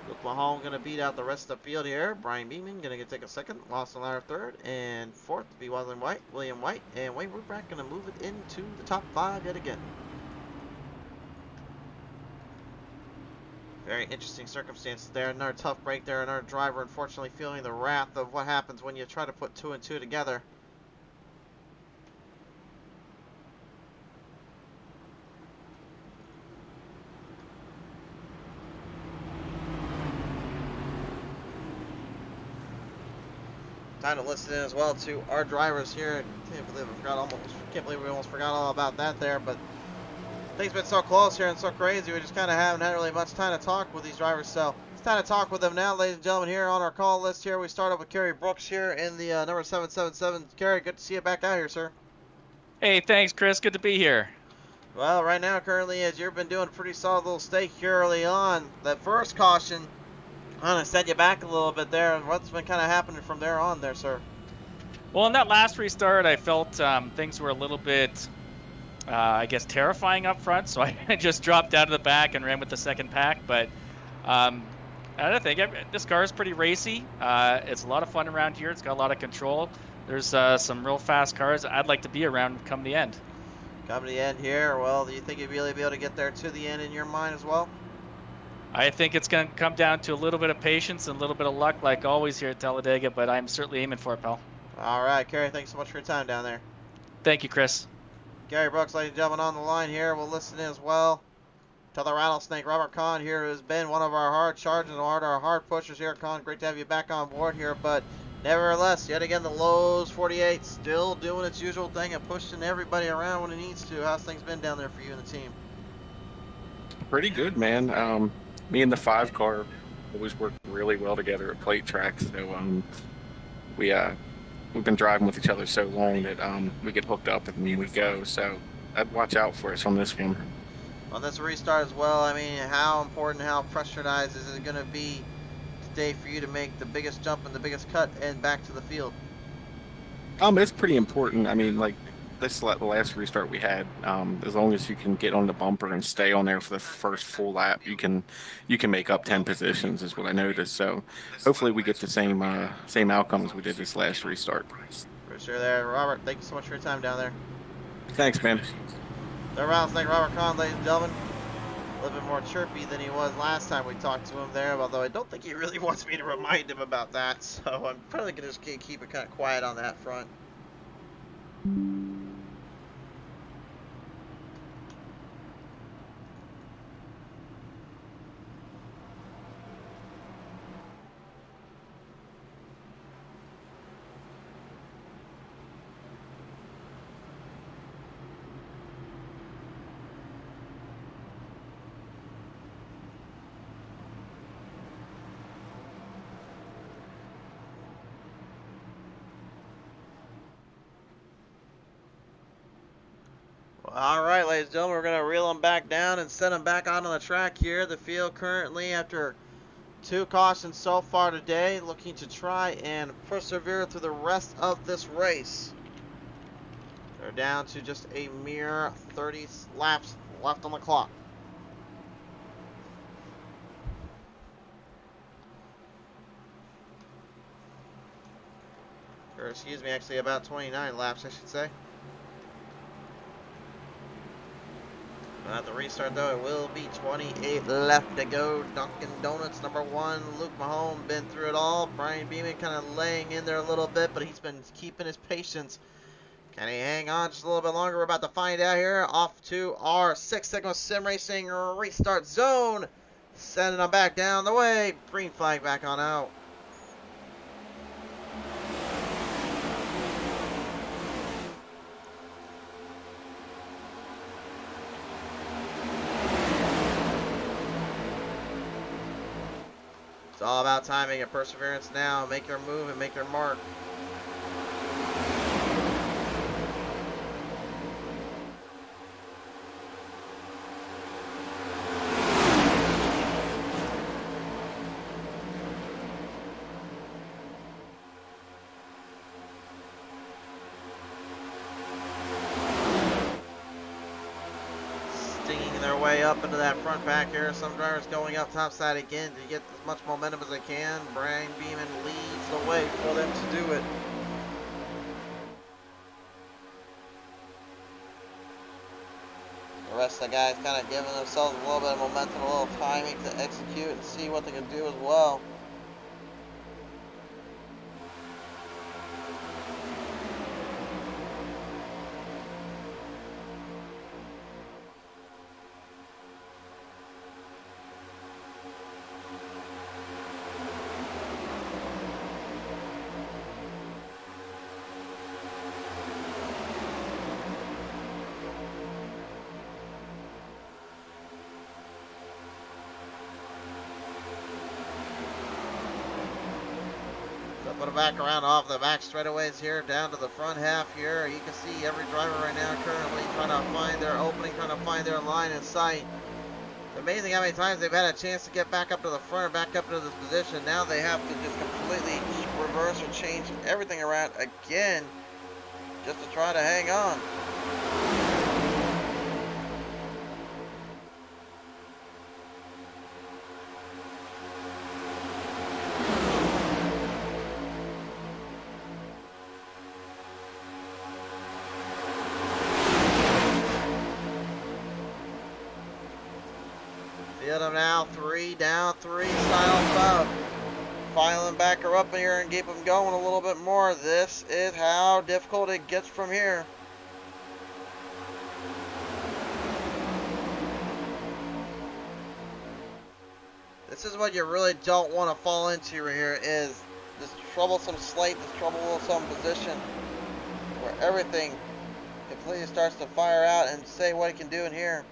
Luke Mahone going to beat out the rest of the field here. Brian Beeman going to take a second. Lawson Ladder third. And fourth to be William White. And Wayne Rubrack going to move it into the top 5 yet again. Very interesting circumstances there. Another tough break there. Another driver unfortunately feeling the wrath of what happens when you try to put 2 and 2 together. Time to listen in as well to our drivers here. Can't believe we almost forgot all about that there, but things been so close here and so crazy. We just kind of haven't had really much time to talk with these drivers. So it's time to talk with them now, ladies and gentlemen. Here on our call list here, we start up with Kerry Brooks here in the number 777. Kerry, good to see you back out here, sir. Hey, thanks, Chris. Good to be here. Well, right now, currently, as you've been doing a pretty solid little stake here early on, that first caution kind of set you back a little bit there. And what's been kind of happening from there on there, sir? Well, in that last restart, I felt things were a little bit, I guess, terrifying up front. So I just dropped out of the back and ran with the second pack. But I don't think this car is pretty racy. It's a lot of fun around here. It's got a lot of control. There's some real fast cars I'd like to be around come the end. Come to the end here. Well, do you think you'd really be able to get there to the end in your mind as well? I think it's going to come down to a little bit of patience and a little bit of luck, like always here at Talladega, but I'm certainly aiming for it, pal. All right, Kerry, thanks so much for your time down there. Thank you, Chris. Gary Brooks, ladies and gentlemen, on the line here. We'll listen in as well to the Rattlesnake, Robert Kahn here, who's been one of our hard chargers and our hard pushers here. Kahn, great to have you back on board here, but nevertheless, yet again, the Lowe's 48 still doing its usual thing and pushing everybody around when it needs to. How's things been down there for you and the team? Pretty good, man. Me and the 5 car always work really well together at plate tracks. So we've been driving with each other so long that we get hooked up and we go. So I'd watch out for us on this one. On this restart as well, I mean, how important, how pressurized is it going to be today for you to make the biggest jump and the biggest cut and back to the field? It's pretty important. I mean, like the last restart we had, as long as you can get on the bumper and stay on there for the first full lap, you can make up 10 positions, is what I noticed. So hopefully we get the same outcome as we did this last restart. For sure there. Robert, thank you so much for your time down there. Thanks, man. The Rattlesnake, Robert Kahn, ladies and gentlemen. A little bit more chirpy than he was last time we talked to him there, although I don't think he really wants me to remind him about that, so I'm probably going to just keep it kind of quiet on that front. All right, ladies and gentlemen, we're going to reel them back down and set them back out on the track here. The field currently, after 2 cautions so far today, looking to try and persevere through the rest of this race. They're down to just a mere 30 laps left on the clock. Or excuse me, actually about 29 laps, I should say. At the restart, though, it will be 28 left to go. Dunkin' Donuts, number 1. Luke Mahone, been through it all. Brian Beeman kind of laying in there a little bit, but he's been keeping his patience. Can he hang on just a little bit longer? We're about to find out here. Off to our 6 Sigma Sim Racing restart zone. Sending them back down the way. Green flag back on out. It's all about timing and perseverance now. Make your move and make your mark. Stinging their way up into that front pack here. Some drivers going up top side again to get as much momentum as they can. Brian Beeman leads the way for them to do it. The rest of the guys kind of giving themselves a little bit of momentum, a little timing to execute and see what they can do as well. Put it back around off the back straightaways here, down to the front half here. You can see every driver right now currently trying to find their opening, trying to find their line in sight. It's amazing how many times they've had a chance to get back up to the front or back up into this position. Now they have to just completely reverse or change everything around again just to try to hang on. Get them now, 3 down, 3 style up. Filing back her up in here and keep them going a little bit more. This is how difficult it gets from here. This is what you really don't want to fall into right here, is this troublesome slate, this troublesome position where everything completely starts to fire out and say what it can do in here.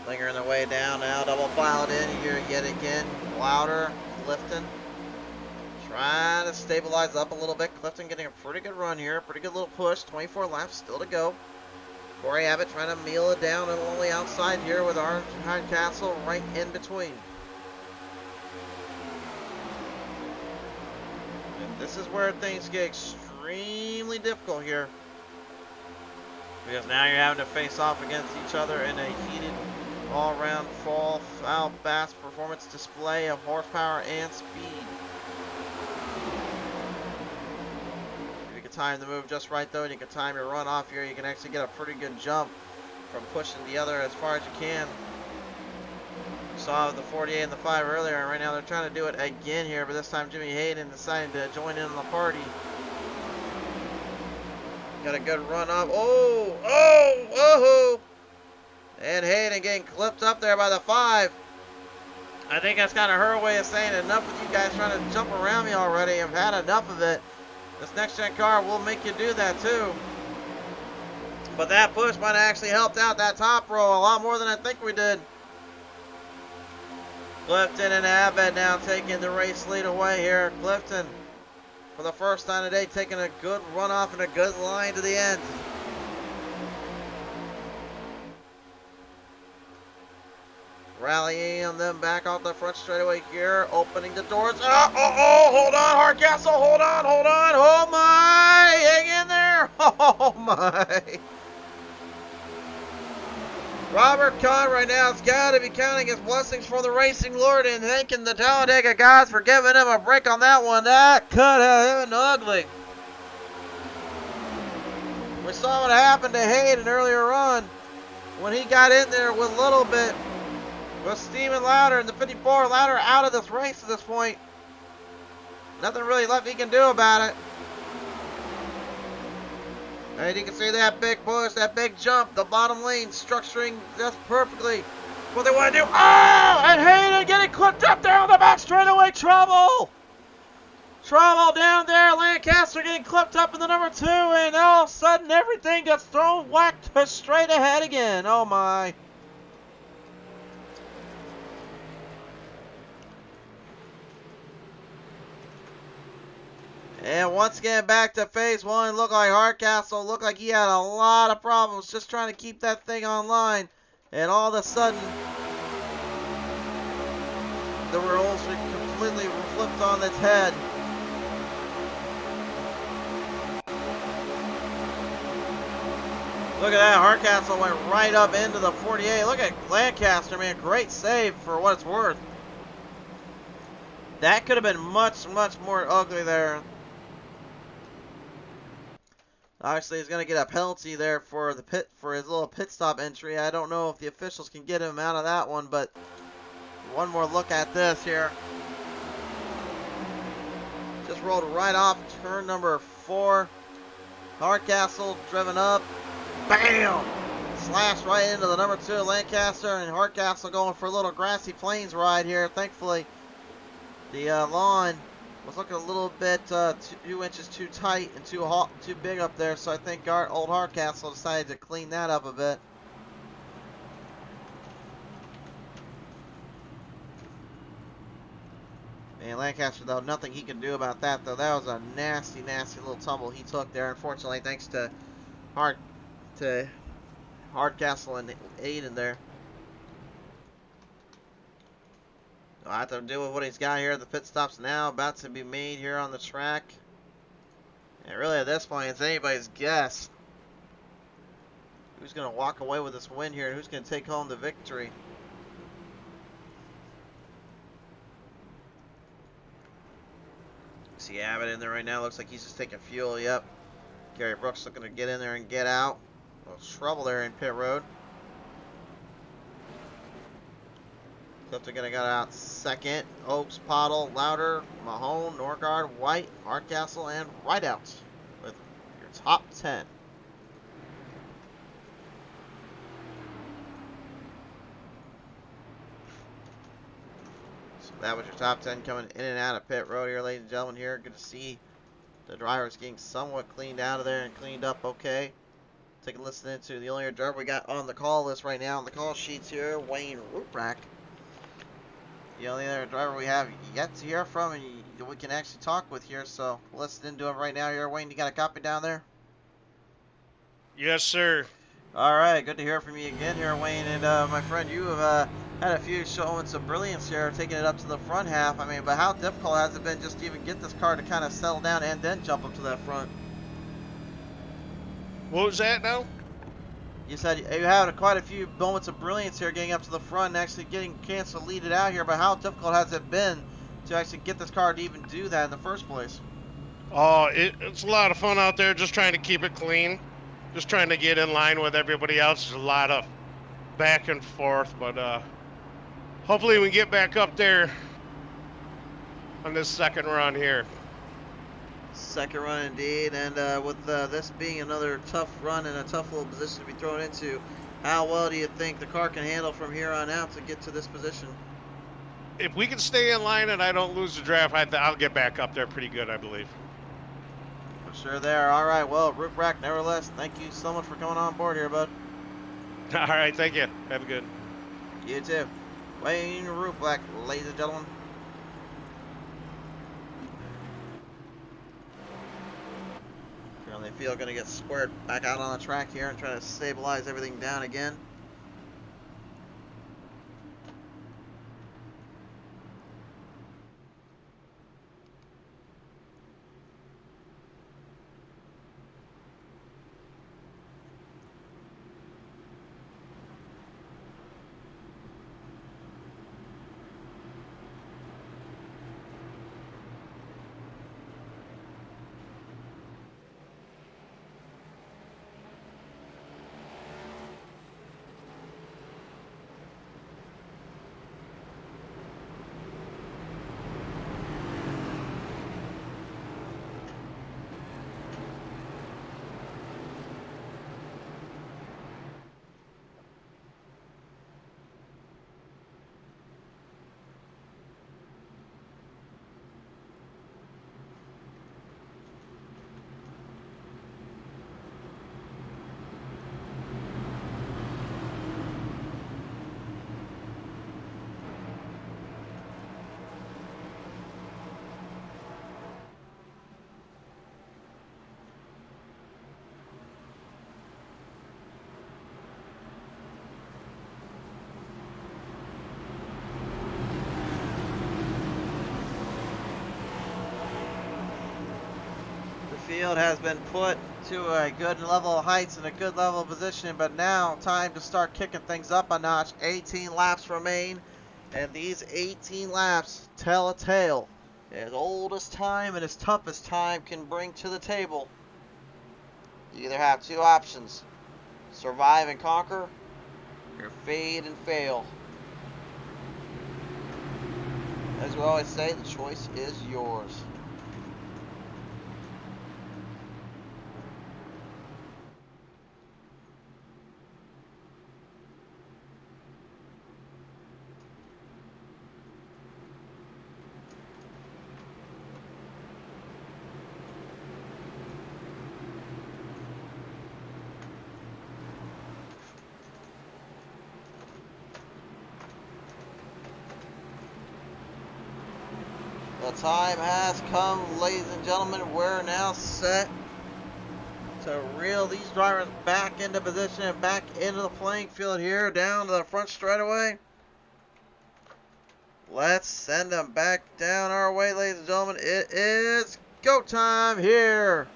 Lingering their way down now, double filed in here yet again. Louder, Clifton. Trying to stabilize up a little bit. Clifton getting a pretty good run here, pretty good little push. 24 laps still to go. Corey Abbott trying to meal it down and only outside here with our Castle right in between. And this is where things get extremely difficult here, because now you're having to face off against each other in a heated all-round fall foul bass performance display of horsepower and speed. If you can time the move just right though, and you can time your run off here, you can actually get a pretty good jump from pushing the other as far as you can. You saw the 48 and the 5 earlier, and right now they're trying to do it again here, but this time Jimmy Hayden decided to join in on the party. Got a good run up. Oh! And Hayden getting clipped up there by the 5. I think that's kind of her way of saying enough with you guys trying to jump around me already. I've had enough of it. This next-gen car will make you do that too. But that push might have actually helped out that top row a lot more than I think we did. Clifton and Abbott now taking the race lead away here. Clifton, for the first time today, taking a good run off and a good line to the end. Rallying on them back off the front straightaway here, opening the doors. Hold on, Hardcastle, hold on. Oh my, hang in there. Oh my. Robert Kahn right now has got to be counting his blessings for the Racing Lord and thanking the Talladega guys for giving him a break on that one. That could have been ugly. We saw what happened to Hayden earlier on when he got in there with a little bit. With Steven Lauder and the 54 Lauder out of this race at this point. Nothing really left he can do about it. And you can see that big push, that big jump, the bottom lane structuring just perfectly what they want to do. Oh! And Hayden getting clipped up there on the back straightaway. Trouble! Trouble down there. Lancaster getting clipped up in the number 2. And all of a sudden everything gets thrown whacked straight ahead again. Oh my. And once again, back to phase 1. Looked like Hardcastle looked like he had a lot of problems just trying to keep that thing online. And all of a sudden, the rules were completely flipped on its head. Look at that. Hardcastle went right up into the 48. Look at Lancaster, man. Great save for what it's worth. That could have been much more ugly there. Obviously, he's going to get a penalty there for his little pit stop entry. I don't know if the officials can get him out of that one, but one more look at this here. Just rolled right off turn number 4. Hardcastle driven up. Bam! Slashed right into the number 2 Lancaster, and Hardcastle going for a little grassy plains ride here. Thankfully, the lawn was looking a little bit 2 inches too tight and too big up there, so I think old Hardcastle decided to clean that up a bit. Man, Lancaster, though, nothing he can do about that, though. That was a nasty little tumble he took there. Unfortunately, thanks to Hardcastle and Aiden there. I have to deal with what he's got here. The pit stop's now about to be made here on the track. And really at this point, it's anybody's guess who's going to walk away with this win here and who's going to take home the victory. See Abbott in there right now. Looks like he's just taking fuel. Yep. Gary Brooks looking to get in there and get out. A little trouble there in pit road. Clifton gonna go out second. Oaks, Pottle, Lauder, Mahone, Norgard, White, Hardcastle, and Rideout with your top 10. So that was your top 10 coming in and out of pit road here, ladies and gentlemen. Here, good to see the drivers getting somewhat cleaned out of there and cleaned up okay. Take a listen into the only other driver we got on the call list right now on the call sheets here, Wayne Ruprack. The only other driver we have yet to hear from and we can actually talk with here, so we'll listen into him right now here. Wayne, you got a copy down there? Yes, sir. All right, good to hear from you again here, Wayne. And my friend, you have had a few showing some brilliance here, taking it up to the front half. I mean, but how difficult has it been just to even get this car to kind of settle down and then jump up to that front? What was that now? You said you had quite a few moments of brilliance here getting up to the front and actually getting a chance to lead it out here, but how difficult has it been to actually get this car to even do that in the first place? Oh, it's a lot of fun out there just trying to keep it clean. Just trying to get in line with everybody else. There's a lot of back and forth, but hopefully we can get back up there on this second run here. Second run indeed, and with this being another tough run and a tough little position to be thrown into, how well do you think the car can handle from here on out to get to this position? if we can stay in line and I don't lose the draft, I'll get back up there pretty good, I believe. For sure there. All right, well, Rook Rack, nevertheless, thank you so much for coming on board here, bud. All right, thank you. Have a good. You too. Wayne Ruplack, ladies and gentlemen. Currently field going to get squared back out on the track here and try to stabilize everything down again. Field has been put to a good level of heights and a good level of positioning, but now time to start kicking things up a notch. 18 laps remain, and these 18 laps tell a tale as old as time and as tough as time can bring to the table. You either have two options: survive and conquer, or fade and fail. As we always say, the choice is yours. The time has come, ladies and gentlemen. We're now set to reel these drivers back into position and back into the playing field here, down to the front straightaway. Let's send them back down our way, ladies and gentlemen. It is go time here.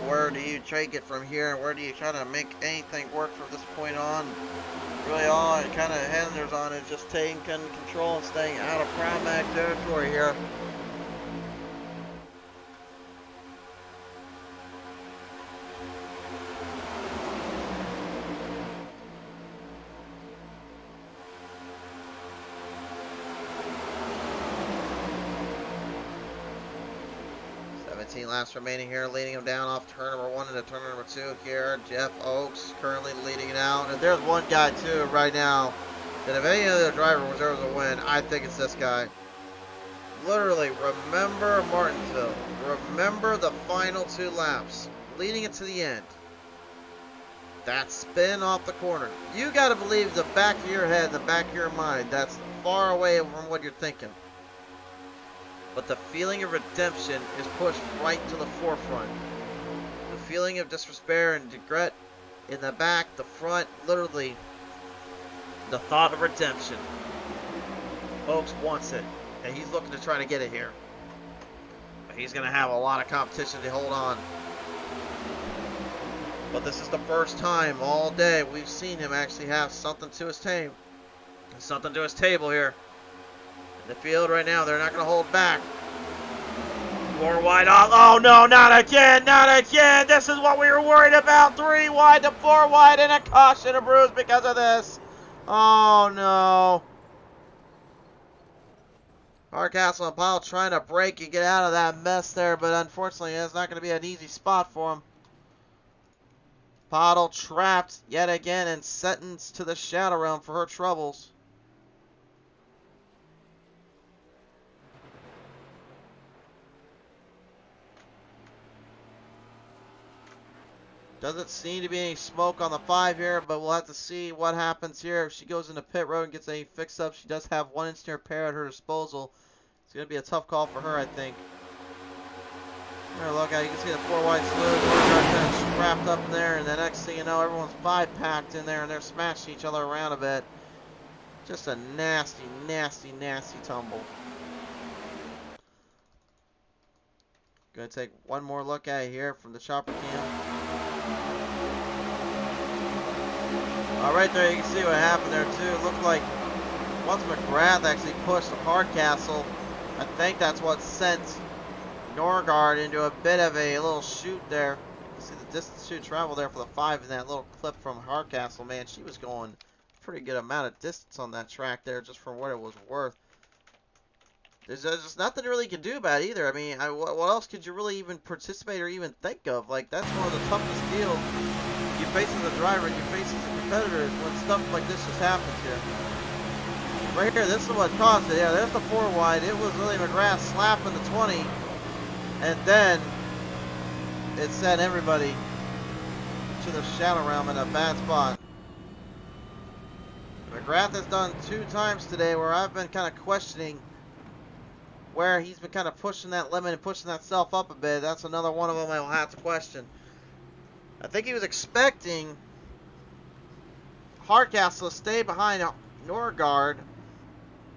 Where do you take it from here, and where do you try to make anything work from this point on? Really all it kind of hinders on is just taking control and staying out of Prime Mag territory here. Laps remaining here, leading him down off turn number 1 into turn number 2 here. Jeff Oakes currently leading it out. And there's one guy too right now that if any other driver deserves a win, I think it's this guy. Literally, remember Martinsville. Remember the final 2 laps, leading it to the end. That spin off the corner. You got to believe the back of your head, the back of your mind, that's far away from what you're thinking. But the feeling of redemption is pushed right to the forefront. The feeling of despair and regret in the back, the front, literally the thought of redemption. Oakes wants it, and he's looking to try to get it here. But he's going to have a lot of competition to hold on. But this is the first time all day we've seen him actually have something to his table. Something to his table here. In the field right now, they're not going to hold back. 4 wide off. Oh no, not again, not again. This is what we were worried about. 3 wide to 4 wide and a caution, a bruise because of this. Oh no. Hardcastle and Powell trying to break and get out of that mess there, but unfortunately it's not going to be an easy spot for him. Pottle trapped yet again and sentenced to the Shadow Realm for her troubles. Doesn't seem to be any smoke on the 5 here, but we'll have to see what happens here. If she goes into pit road and gets any fix-up, she does have 1 engineer pair at her disposal. It's going to be a tough call for her, I think. Here, look out, you can see the 4 wide smooth. Kind of strapped up in there, and the next thing you know, everyone's 5-packed in there, and they're smashing each other around a bit. Just a nasty, nasty, nasty tumble. Gonna take one more look at it here from the chopper cam. Right there, you can see what happened there too. It looked like once McGrath actually pushed Hardcastle, I think that's what sent Norgard into a bit of a little shoot there. You see the distance to travel there for the 5 in that little clip from Hardcastle. Man, she was going a pretty good amount of distance on that track there, just for what it was worth. There's just nothing really you can do about it either. I mean, what else could you really even participate or even think of? Like, that's one of the toughest deals you face as a driver and you face as a competitor when stuff like this just happens here. Right here, this is what caused it. Yeah, there's the 4 wide. It was really McGrath slapping the 20, and then it sent everybody to the Shadow Realm in a bad spot. McGrath has done 2 times today where I've been kind of questioning where he's been kind of pushing that limit and pushing that self up a bit. That's another one of them I will have to question. I think he was expecting Hardcastle to stay behind Norgard,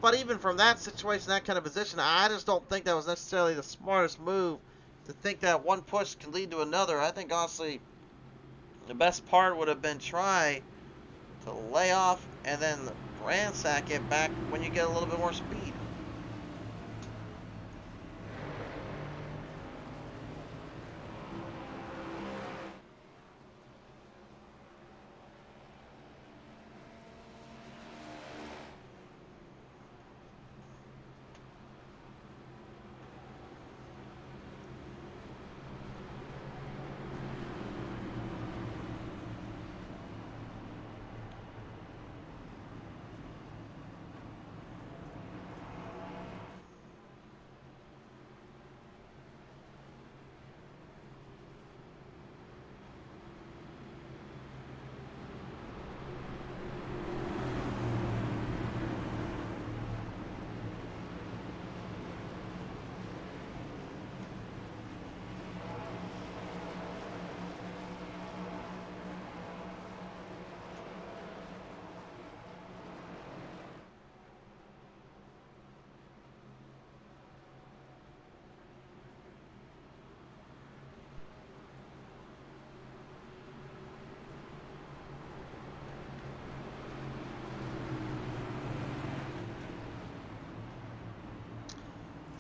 but even from that situation, that kind of position, I just don't think that was necessarily the smartest move to think that one push can lead to another. I think honestly the best part would have been try to lay off and then ransack it back when you get a little bit more speed.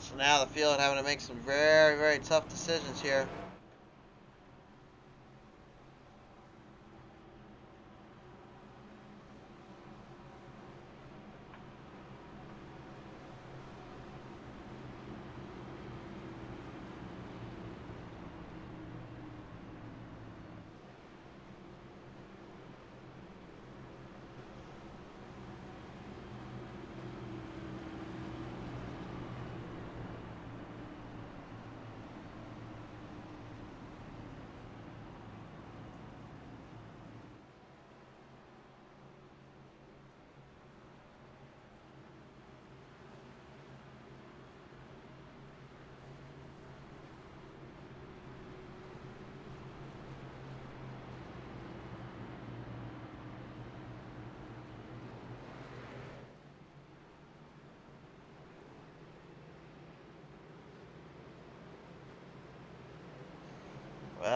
So now the field having to make some very, very tough decisions here.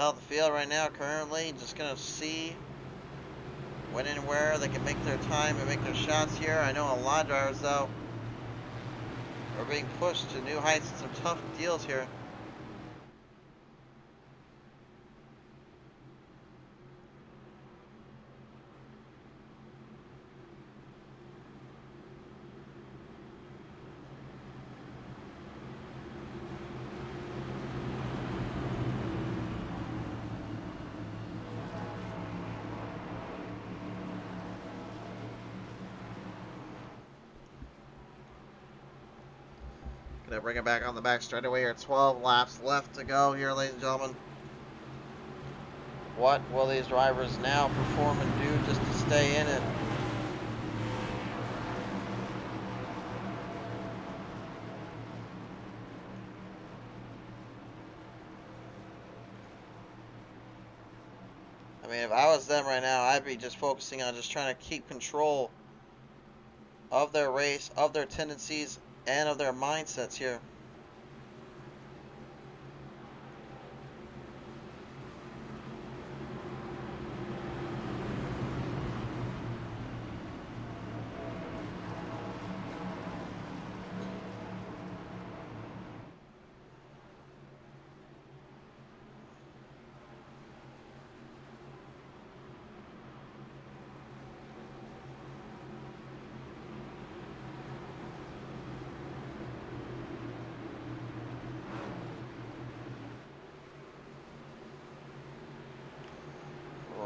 Well, the field right now currently just going to see when and where they can make their time and make their shots here. I know a lot of drivers, though, are being pushed to new heights and some tough deals here. Gonna bring it back on the back straightaway here. 12 laps left to go here, ladies and gentlemen. What will these drivers now perform and do just to stay in it? I mean, if I was them right now, I'd be just focusing on just trying to keep control of their race, of their tendencies, and of their mindsets here.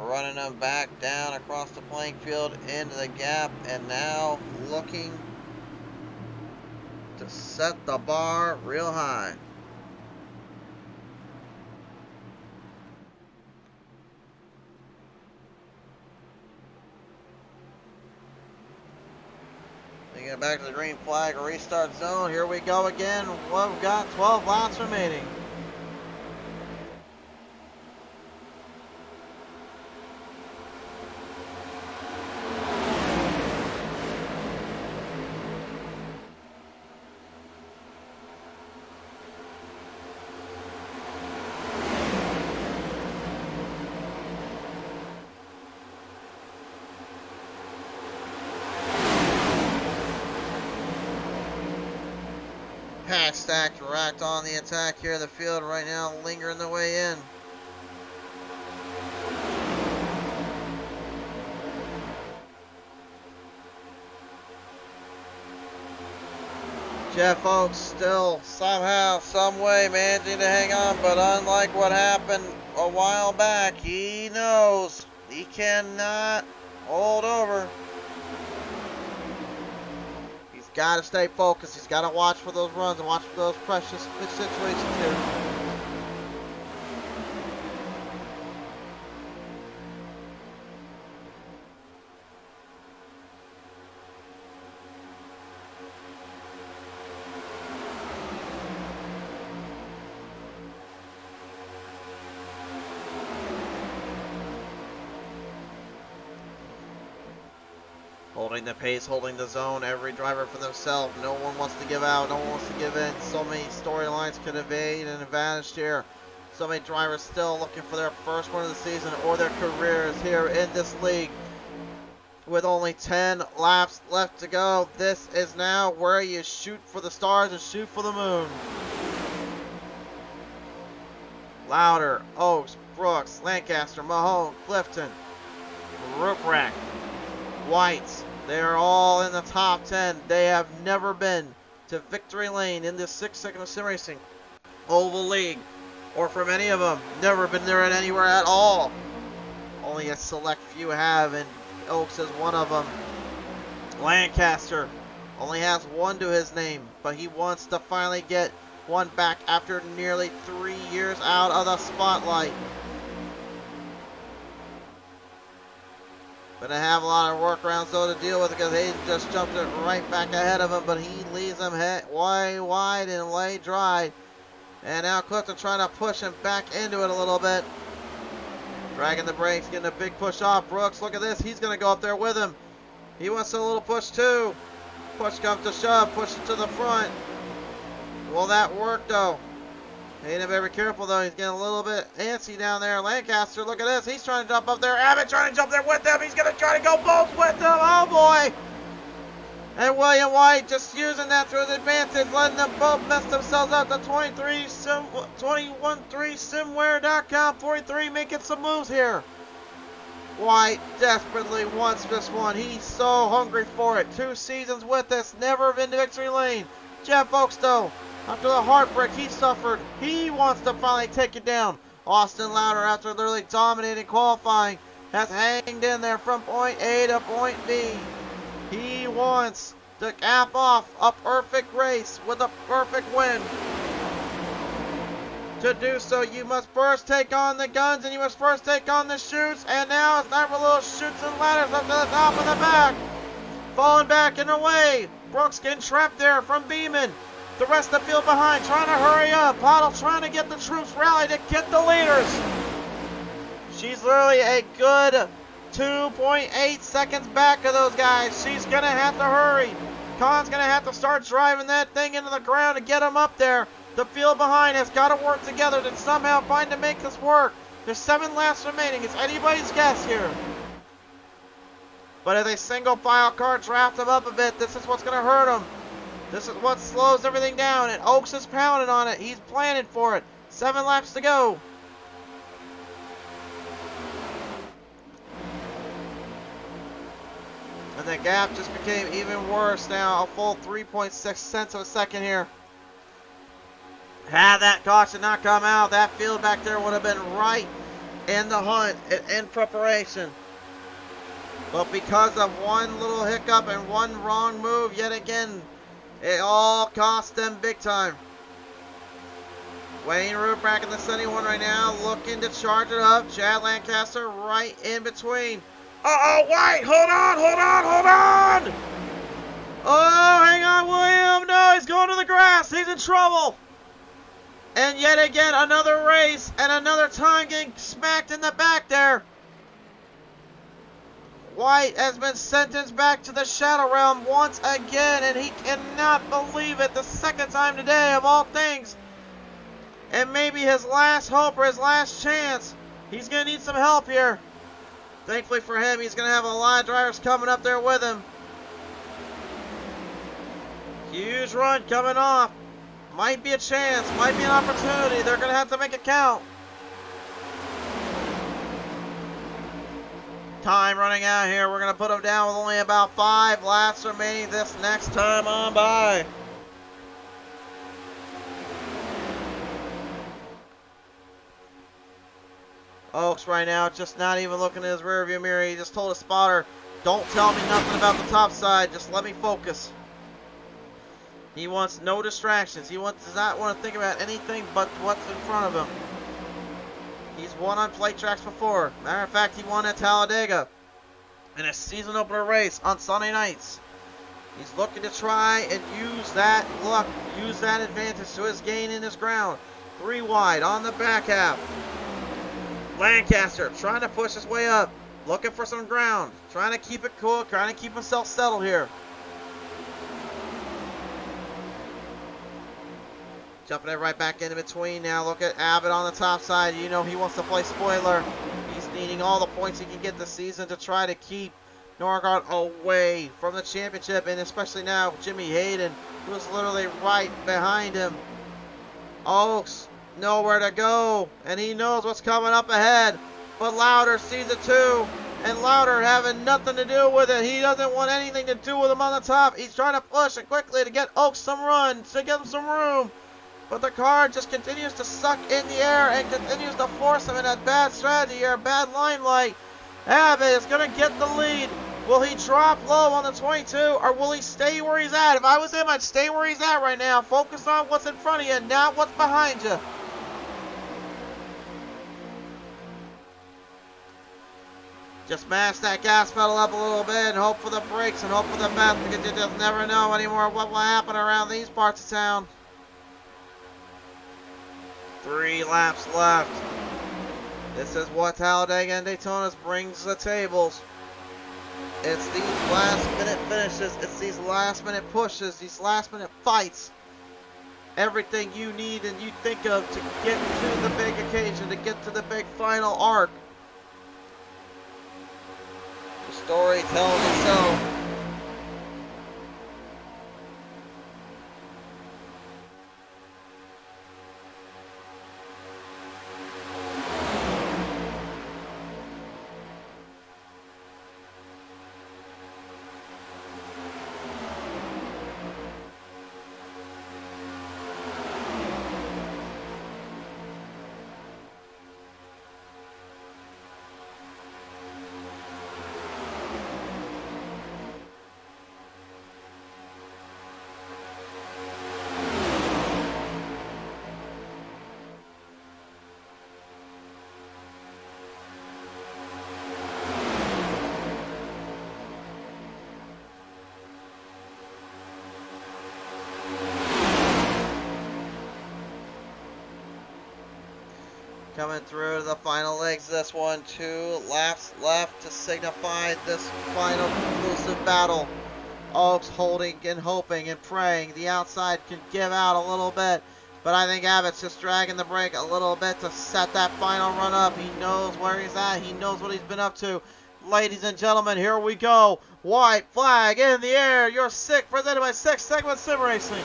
Running them back down across the playing field into the gap, and now looking to set the bar real high. They get back to the green flag, restart zone. Here we go again. We've got 12 laps remaining. Pack stacked, racked on the attack here. The field right now lingering the way in. Jeff Oaks still somehow, some way managing to hang on, but unlike what happened a while back, he knows he cannot hold over. He's got to stay focused. He's got to watch for those runs and watch for those precious situations here. Holding the pace, holding the zone, every driver for themselves. No one wants to give out, no one wants to give in. So many storylines could evade and advantage here. So many drivers still looking for their first win of the season or their careers here in this league. With only 10 laps left to go, this is now where you shoot for the stars and shoot for the moon. Louder, Oaks, Brooks, Lancaster, Mahone, Clifton, Ruprecht, Whites. They are all in the top 10. They have never been to victory lane in this 6 second of sim racing Oval League, or for many of them, never been there at anywhere at all. Only a select few have, and Oaks is one of them. Lancaster only has one to his name, but he wants to finally get one back after nearly 3 years out of the spotlight. Gonna have a lot of workarounds though to deal with, because Hayden just jumped it right back ahead of him, but he leaves him wide and lay dry. And now Clifton trying to push him back into it a little bit. Dragging the brakes, getting a big push off. Brooks, look at this. He's gonna go up there with him. He wants a little push too. Push comes to shove, push it to the front. Will that work though? Hayden better be careful though. He's getting a little bit antsy down there. Lancaster, look at this. He's trying to jump up there. Abbott trying to jump there with him. He's going to try to go both with him. Oh boy. And William White just using that to his advantage, letting them both mess themselves up. The 21-3simware.com 43 making some moves here. White desperately wants this one. He's so hungry for it. 2 seasons with us, never been to victory lane. Jeff Oaks, though, after the heartbreak he suffered, he wants to finally take it down. Austin Louder, after literally dominating qualifying, has hanged in there from point A to point B. He wants to cap off a perfect race with a perfect win. To do so, you must first take on the guns and you must first take on the chutes. And now it's time for little chutes and ladders up to the top and the back. Falling back and away. Brooks getting trapped there from Beeman. The rest of the field behind, trying to hurry up. Pottle trying to get the troops rallied to get the leaders. She's literally a good 2.8 seconds back of those guys. She's going to have to hurry. Khan's going to have to start driving that thing into the ground to get him up there. The field behind has got to work together to somehow find to make this work. There's 7 laps remaining. It's anybody's guess here. But as a single file car draft them up a bit, this is what's going to hurt them. This is what slows everything down. And Oaks is pounding on it. He's planning for it. 7 laps to go. And the gap just became even worse now. A full 3.6 cents of a second here. Had that caution not come out, that field back there would have been right in the hunt, in preparation. But because of one little hiccup and one wrong move, yet again, it all cost them big time. Wayne Root back in the 71 right now, looking to charge it up. Chad Lancaster right in between. Uh-oh, White, hold on. Oh, hang on, William. No, he's going to the grass. He's in trouble. And yet again, another race and another time getting smacked in the back there. White has been sentenced back to the Shadow Realm once again, and he cannot believe it. The 2nd time today, of all things. And maybe his last hope or his last chance. He's going to need some help here. Thankfully for him, he's going to have a lot of drivers coming up there with him. Huge run coming off. Might be a chance, might be an opportunity. They're going to have to make it count. Time running out here. We're going to put them down with only about 5 laps remaining this next time on by. Oaks right now just not even looking in his rearview mirror. He just told his spotter, don't tell me nothing about the top side. Just let me focus. He wants no distractions. He does not want to think about anything but what's in front of him. He's won on flight tracks before. Matter of fact, he won at Talladega in a season opener race on Sunday nights. He's looking to try and use that luck, use that advantage to his gain in his ground. 3 wide on the back half. Lancaster trying to push his way up, looking for some ground, trying to keep it cool, trying to keep himself settled here. Jumping it right back in between now. Look at Abbott on the top side. You know he wants to play spoiler. He's needing all the points he can get this season to try to keep Norgard away from the championship. And especially now, Jimmy Hayden, who's literally right behind him. Oaks, nowhere to go. And he knows what's coming up ahead. But Louder sees it too. And Louder having nothing to do with it. He doesn't want anything to do with him on the top. He's trying to push it quickly to get Oaks some run, to get him some room. But the car just continues to suck in the air and continues to force him in a bad strategy or a bad limelight. Abbott is going to get the lead. Will he drop low on the 22 or will he stay where he's at? If I was him, I'd stay where he's at right now. Focus on what's in front of you, not what's behind you. Just mash that gas pedal up a little bit and hope for the brakes and hope for the best, because you just never know anymore what will happen around these parts of town. 3 laps left. This is what Talladega and Daytona brings to the tables. It's these last minute finishes. It's these last minute pushes, these last minute fights. everything you need and you think of to get to the big occasion, to get to the big final arc. The story tells itself. Coming through the final legs of this one, 2 laps left to signify this final conclusive battle. Oaks holding and hoping and praying the outside can give out a little bit, but I think Abbott's just dragging the brake a little bit to set that final run up. He knows where he's at. He knows what he's been up to. Ladies and gentlemen, here we go. White flag in the air. Your sick presented by 6 Segment Sim Racing.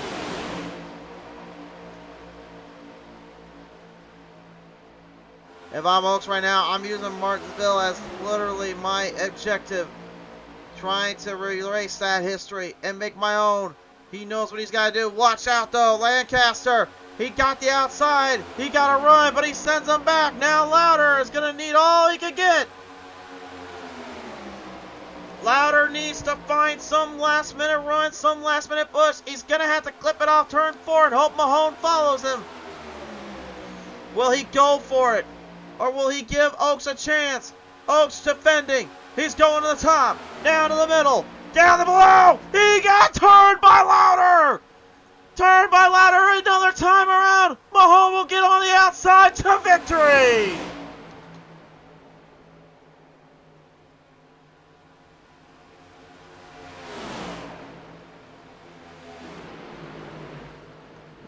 If I'm Oaks right now, I'm using Martinsville as literally my objective. Trying to erase that history and make my own. He knows what he's got to do. Watch out, though. Lancaster. He got the outside. He got a run, but he sends him back. Now Louder is going to need all he can get. Louder needs to find some last-minute run, some last-minute push. He's going to have to clip it off turn 4 and hope Mahone follows him. Will he go for it? Or will he give Oaks a chance? Oaks defending. He's going to the top. Down to the middle. Down to below. He got turned by Louder. Turned by Louder another time around. Mahone will get on the outside to victory.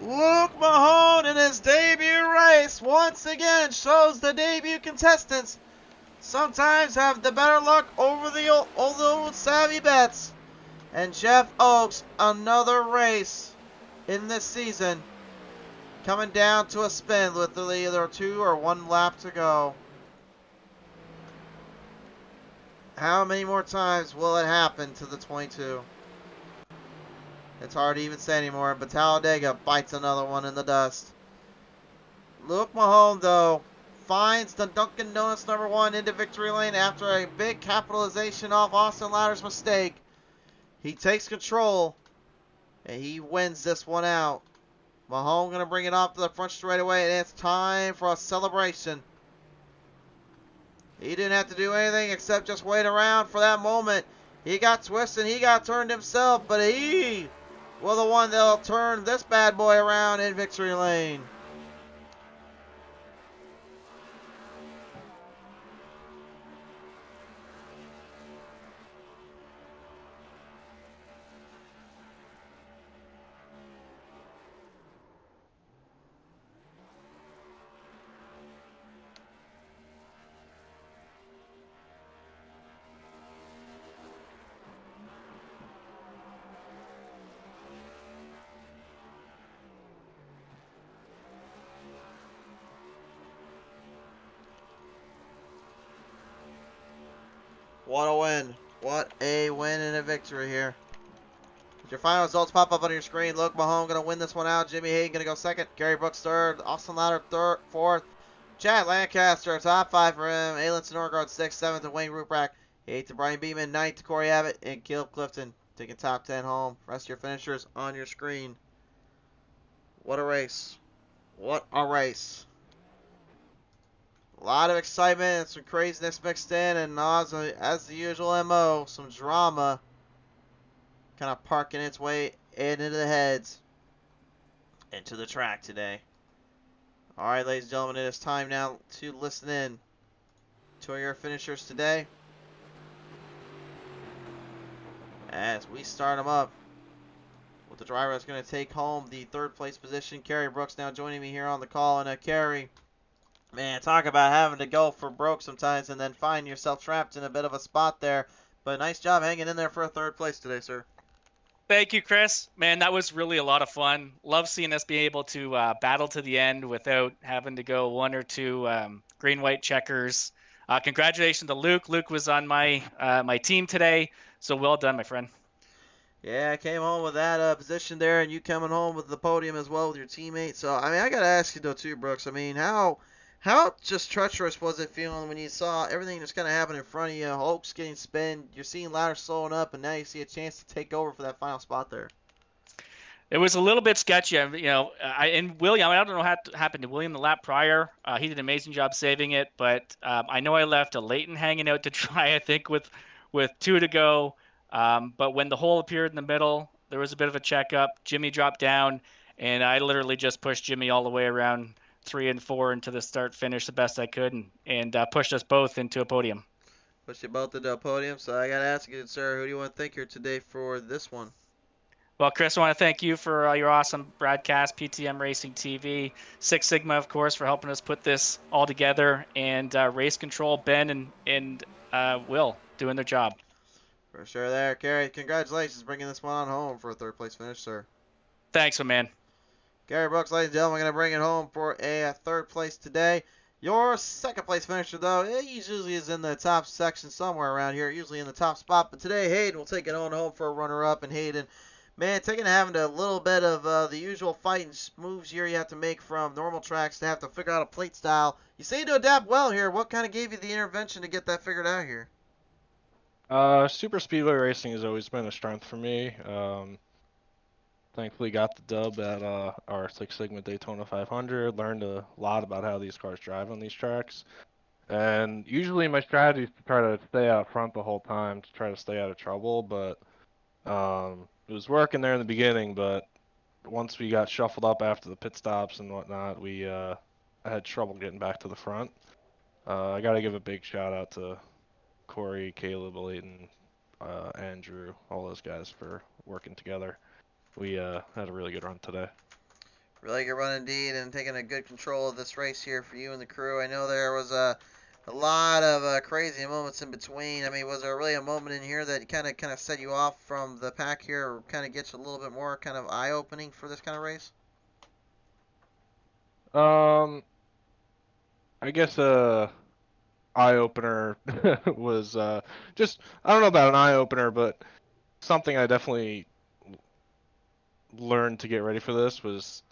Luke Mahone in his debut race once again shows the debut contestants sometimes have the better luck over the old savvy bets. And Jeff Oaks, another race in this season, coming down to a spin with either 2 or 1 lap to go. How many more times will it happen to the 22? It's hard to even say anymore, but Talladega bites another one in the dust. Luke Mahone, though, finds the Dunkin' Donuts #1 into victory lane after a big capitalization off Austin Louder's mistake. He takes control, and he wins this one out. Mahone going to bring it off to the front straightaway, and it's time for a celebration. He didn't have to do anything except just wait around for that moment. He got twisted, he got turned himself, but he was the one that'll turn this bad boy around in victory lane. What a win. What a win and a victory here. As your final results pop up on your screen, Luke Mahone going to win this one out. Jimmy Hayden going to go second. Gary Brooks third. Austin Louder fourth. Chad Lancaster, top 5 for him. Alan Norgard 6th, 7th, and Wayne Ruprecht 8th to Brian Beeman, 9th to Corey Abbott, and Caleb Clifton taking top 10 home. Rest of your finishers on your screen. What a race. What a race. A lot of excitement and some craziness mixed in, and as the usual MO, some drama kind of parking its way into the heads, into the track today. Alright, ladies and gentlemen, it is time now to listen in to your finishers today, as we start them up with the driver that's going to take home the third place position. Kerry Brooks now joining me here on the call. And Kerry, man, talk about having to go for broke sometimes and then find yourself trapped in a bit of a spot there. But nice job hanging in there for a third place today, sir. Thank you, Chris. Man, that was really a lot of fun. Love seeing us be able to battle to the end without having to go one or two green-white checkers. Congratulations to Luke. Luke was on my my team today, so well done, my friend. Yeah, I came home with that position there, and you coming home with the podium as well with your teammate. So, I mean, I got to ask you, though, too, Brooks. I mean, how just treacherous was it feeling when you saw everything just kind of happen in front of you, Oaks getting spin, you're seeing Louder slowing up, and now you see a chance to take over for that final spot there? It was a little bit sketchy, and William. I don't know what happened to William the lap prior. He did an amazing job saving it, but I know I left a Leighton hanging out to dry. I think with 2 to go. But when the hole appeared in the middle, there was a bit of a checkup. Jimmy dropped down, and I literally just pushed Jimmy all the way around 3 and 4 into the start finish the best I could, and pushed us both into a podium. Pushed you both into a podium. So I got to ask you, sir, who do you want to thank here today for this one? Well, Chris, I want to thank you for your awesome broadcast, PTM Racing TV, Six Sigma, of course, for helping us put this all together, and Race Control, Ben and Will, doing their job. For sure there. Kerry, congratulations bringing this one on home for a third place finish, sir. Thanks, my man. Kerry Brooks, ladies and gentlemen, going to bring it home for a third place today. Your second place finisher, though, it usually is in the top section somewhere around here, usually in the top spot. But today, Hayden will take it on home for a runner-up. And Hayden, man, having a little bit of the usual fighting moves here you have to make from normal tracks to have to figure out a plate style. You seem to adapt well here. What kind of gave you the intervention to get that figured out here? Superspeedway racing has always been a strength for me. Thankfully got the dub at our Six Sigma Daytona 500. Learned a lot about how these cars drive on these tracks. And usually my strategy is to try to stay out front the whole time to try to stay out of trouble. But it was working there in the beginning. But once we got shuffled up after the pit stops and whatnot, we had trouble getting back to the front. I got to give a big shout out to Corey, Caleb, Leighton, Andrew, all those guys for working together. We had a really good run today. Really good run indeed, and taking a good control of this race here for you and the crew. I know there was a lot of crazy moments in between. I mean, was there really a moment in here that kind of set you off from the pack here, or kind of gets you a little bit more kind of eye-opening for this kind of race? I guess eye opener was just, I don't know about an eye opener, but something I definitely learned to get ready for this was,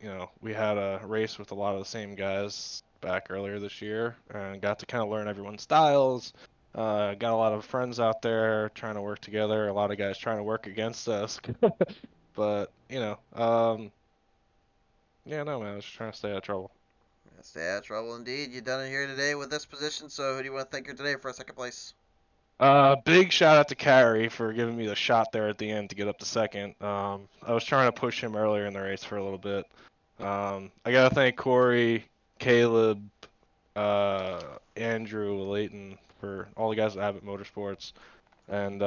we had a race with a lot of the same guys back earlier this year and got to kind of learn everyone's styles. Got a lot of friends out there trying to work together, a lot of guys trying to work against us. But, yeah, no, man, I was just trying to stay out of trouble. Stay out of trouble indeed. You done it here today with this position, so who do you want to thank here today for a second place? Big shout out to Carey for giving me the shot there at the end to get up to second. I was trying to push him earlier in the race for a little bit. I gotta thank Corey, Caleb, Andrew, Leighton, for all the guys at Abbott Motorsports. And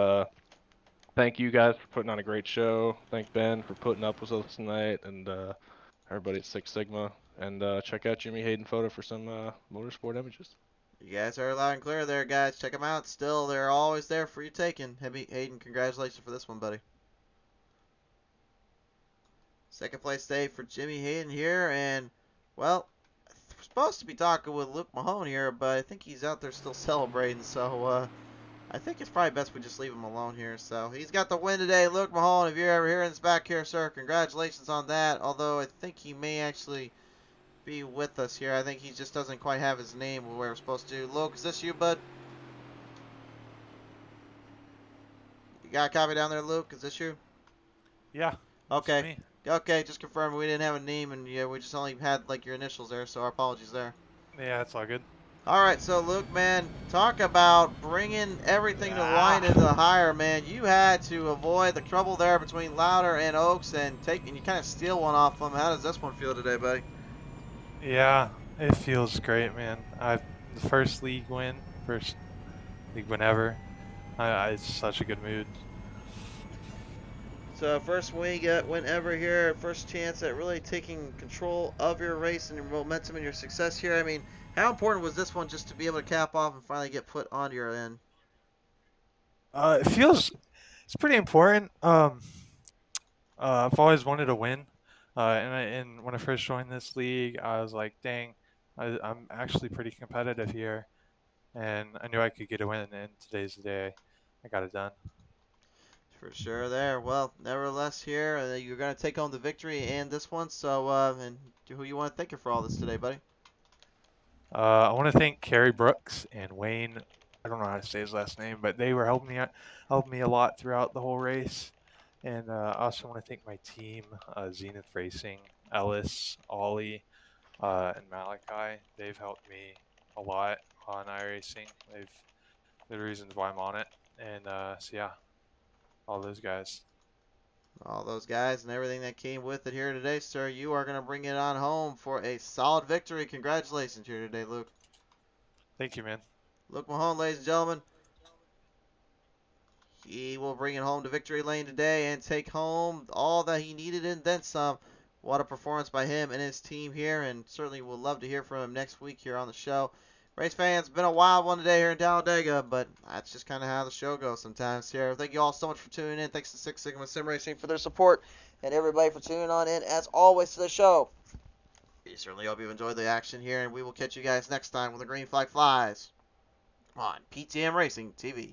thank you guys for putting on a great show. Thank Ben for putting up with us tonight, and everybody at Six Sigma. And check out Jimmy Hayden photo for some motorsport images. You guys are loud and clear there, guys. Check them out. Still, they're always there for you taking. Hayden, congratulations for this one, buddy. Second place day for Jimmy Hayden here. And, well, we're supposed to be talking with Luke Mahone here, but I think he's out there still celebrating. So, I think it's probably best we just leave him alone here. So, he's got the win today. Luke Mahone, if you're ever hearing this back here, sir, congratulations on that. Although, I think he may actually be with us here. I think he just doesn't quite have his name where we're supposed to. Luke, is this you, bud? You got a copy down there, Luke? Is this you? Yeah. Okay. Okay, just confirm we didn't have a name, and yeah, we just only had like your initials there, so our apologies there. Yeah, it's all good. All right, so Luke, man, talk about bringing everything to line into the higher, man. You had to avoid the trouble there between Louder and Oaks and you kind of steal one off them. How does this one feel today, buddy? Yeah, it feels great, man. The first league win ever. It's such a good mood. So first win ever here, first chance at really taking control of your race and your momentum and your success here. I mean, how important was this one just to be able to cap off and finally get put onto your end? It feels it's pretty important. I've always wanted to win, and when I first joined this league, I was like, dang, I'm actually pretty competitive here, and I knew I could get a win. And today's the day I got it done. For sure there. Well, nevertheless here, you're going to take home the victory in this one. So, and who you want to thank you for all this today, buddy? I want to thank Kerry Brooks and Wayne. I don't know how to say his last name, but they were helping me a lot throughout the whole race. And I also want to thank my team, Zenith Racing, Ellis, Ollie, and Malachi. They've helped me a lot on iRacing. They're the reasons why I'm on it. And so yeah, all those guys. All those guys and everything that came with it here today, sir. You are going to bring it on home for a solid victory. Congratulations here today, Luke. Thank you, man. Luke Mahone, ladies and gentlemen. He will bring it home to victory lane today and take home all that he needed and then some. What a performance by him and his team here, and certainly we'll love to hear from him next week here on the show. Race fans, been a wild one today here in Talladega, but that's just kind of how the show goes sometimes here. Thank you all so much for tuning in. Thanks to Six Sigma Sim Racing for their support, and everybody for tuning on in, as always, to the show. We certainly hope you've enjoyed the action here, and we will catch you guys next time when the green flag flies on PTM Racing TV.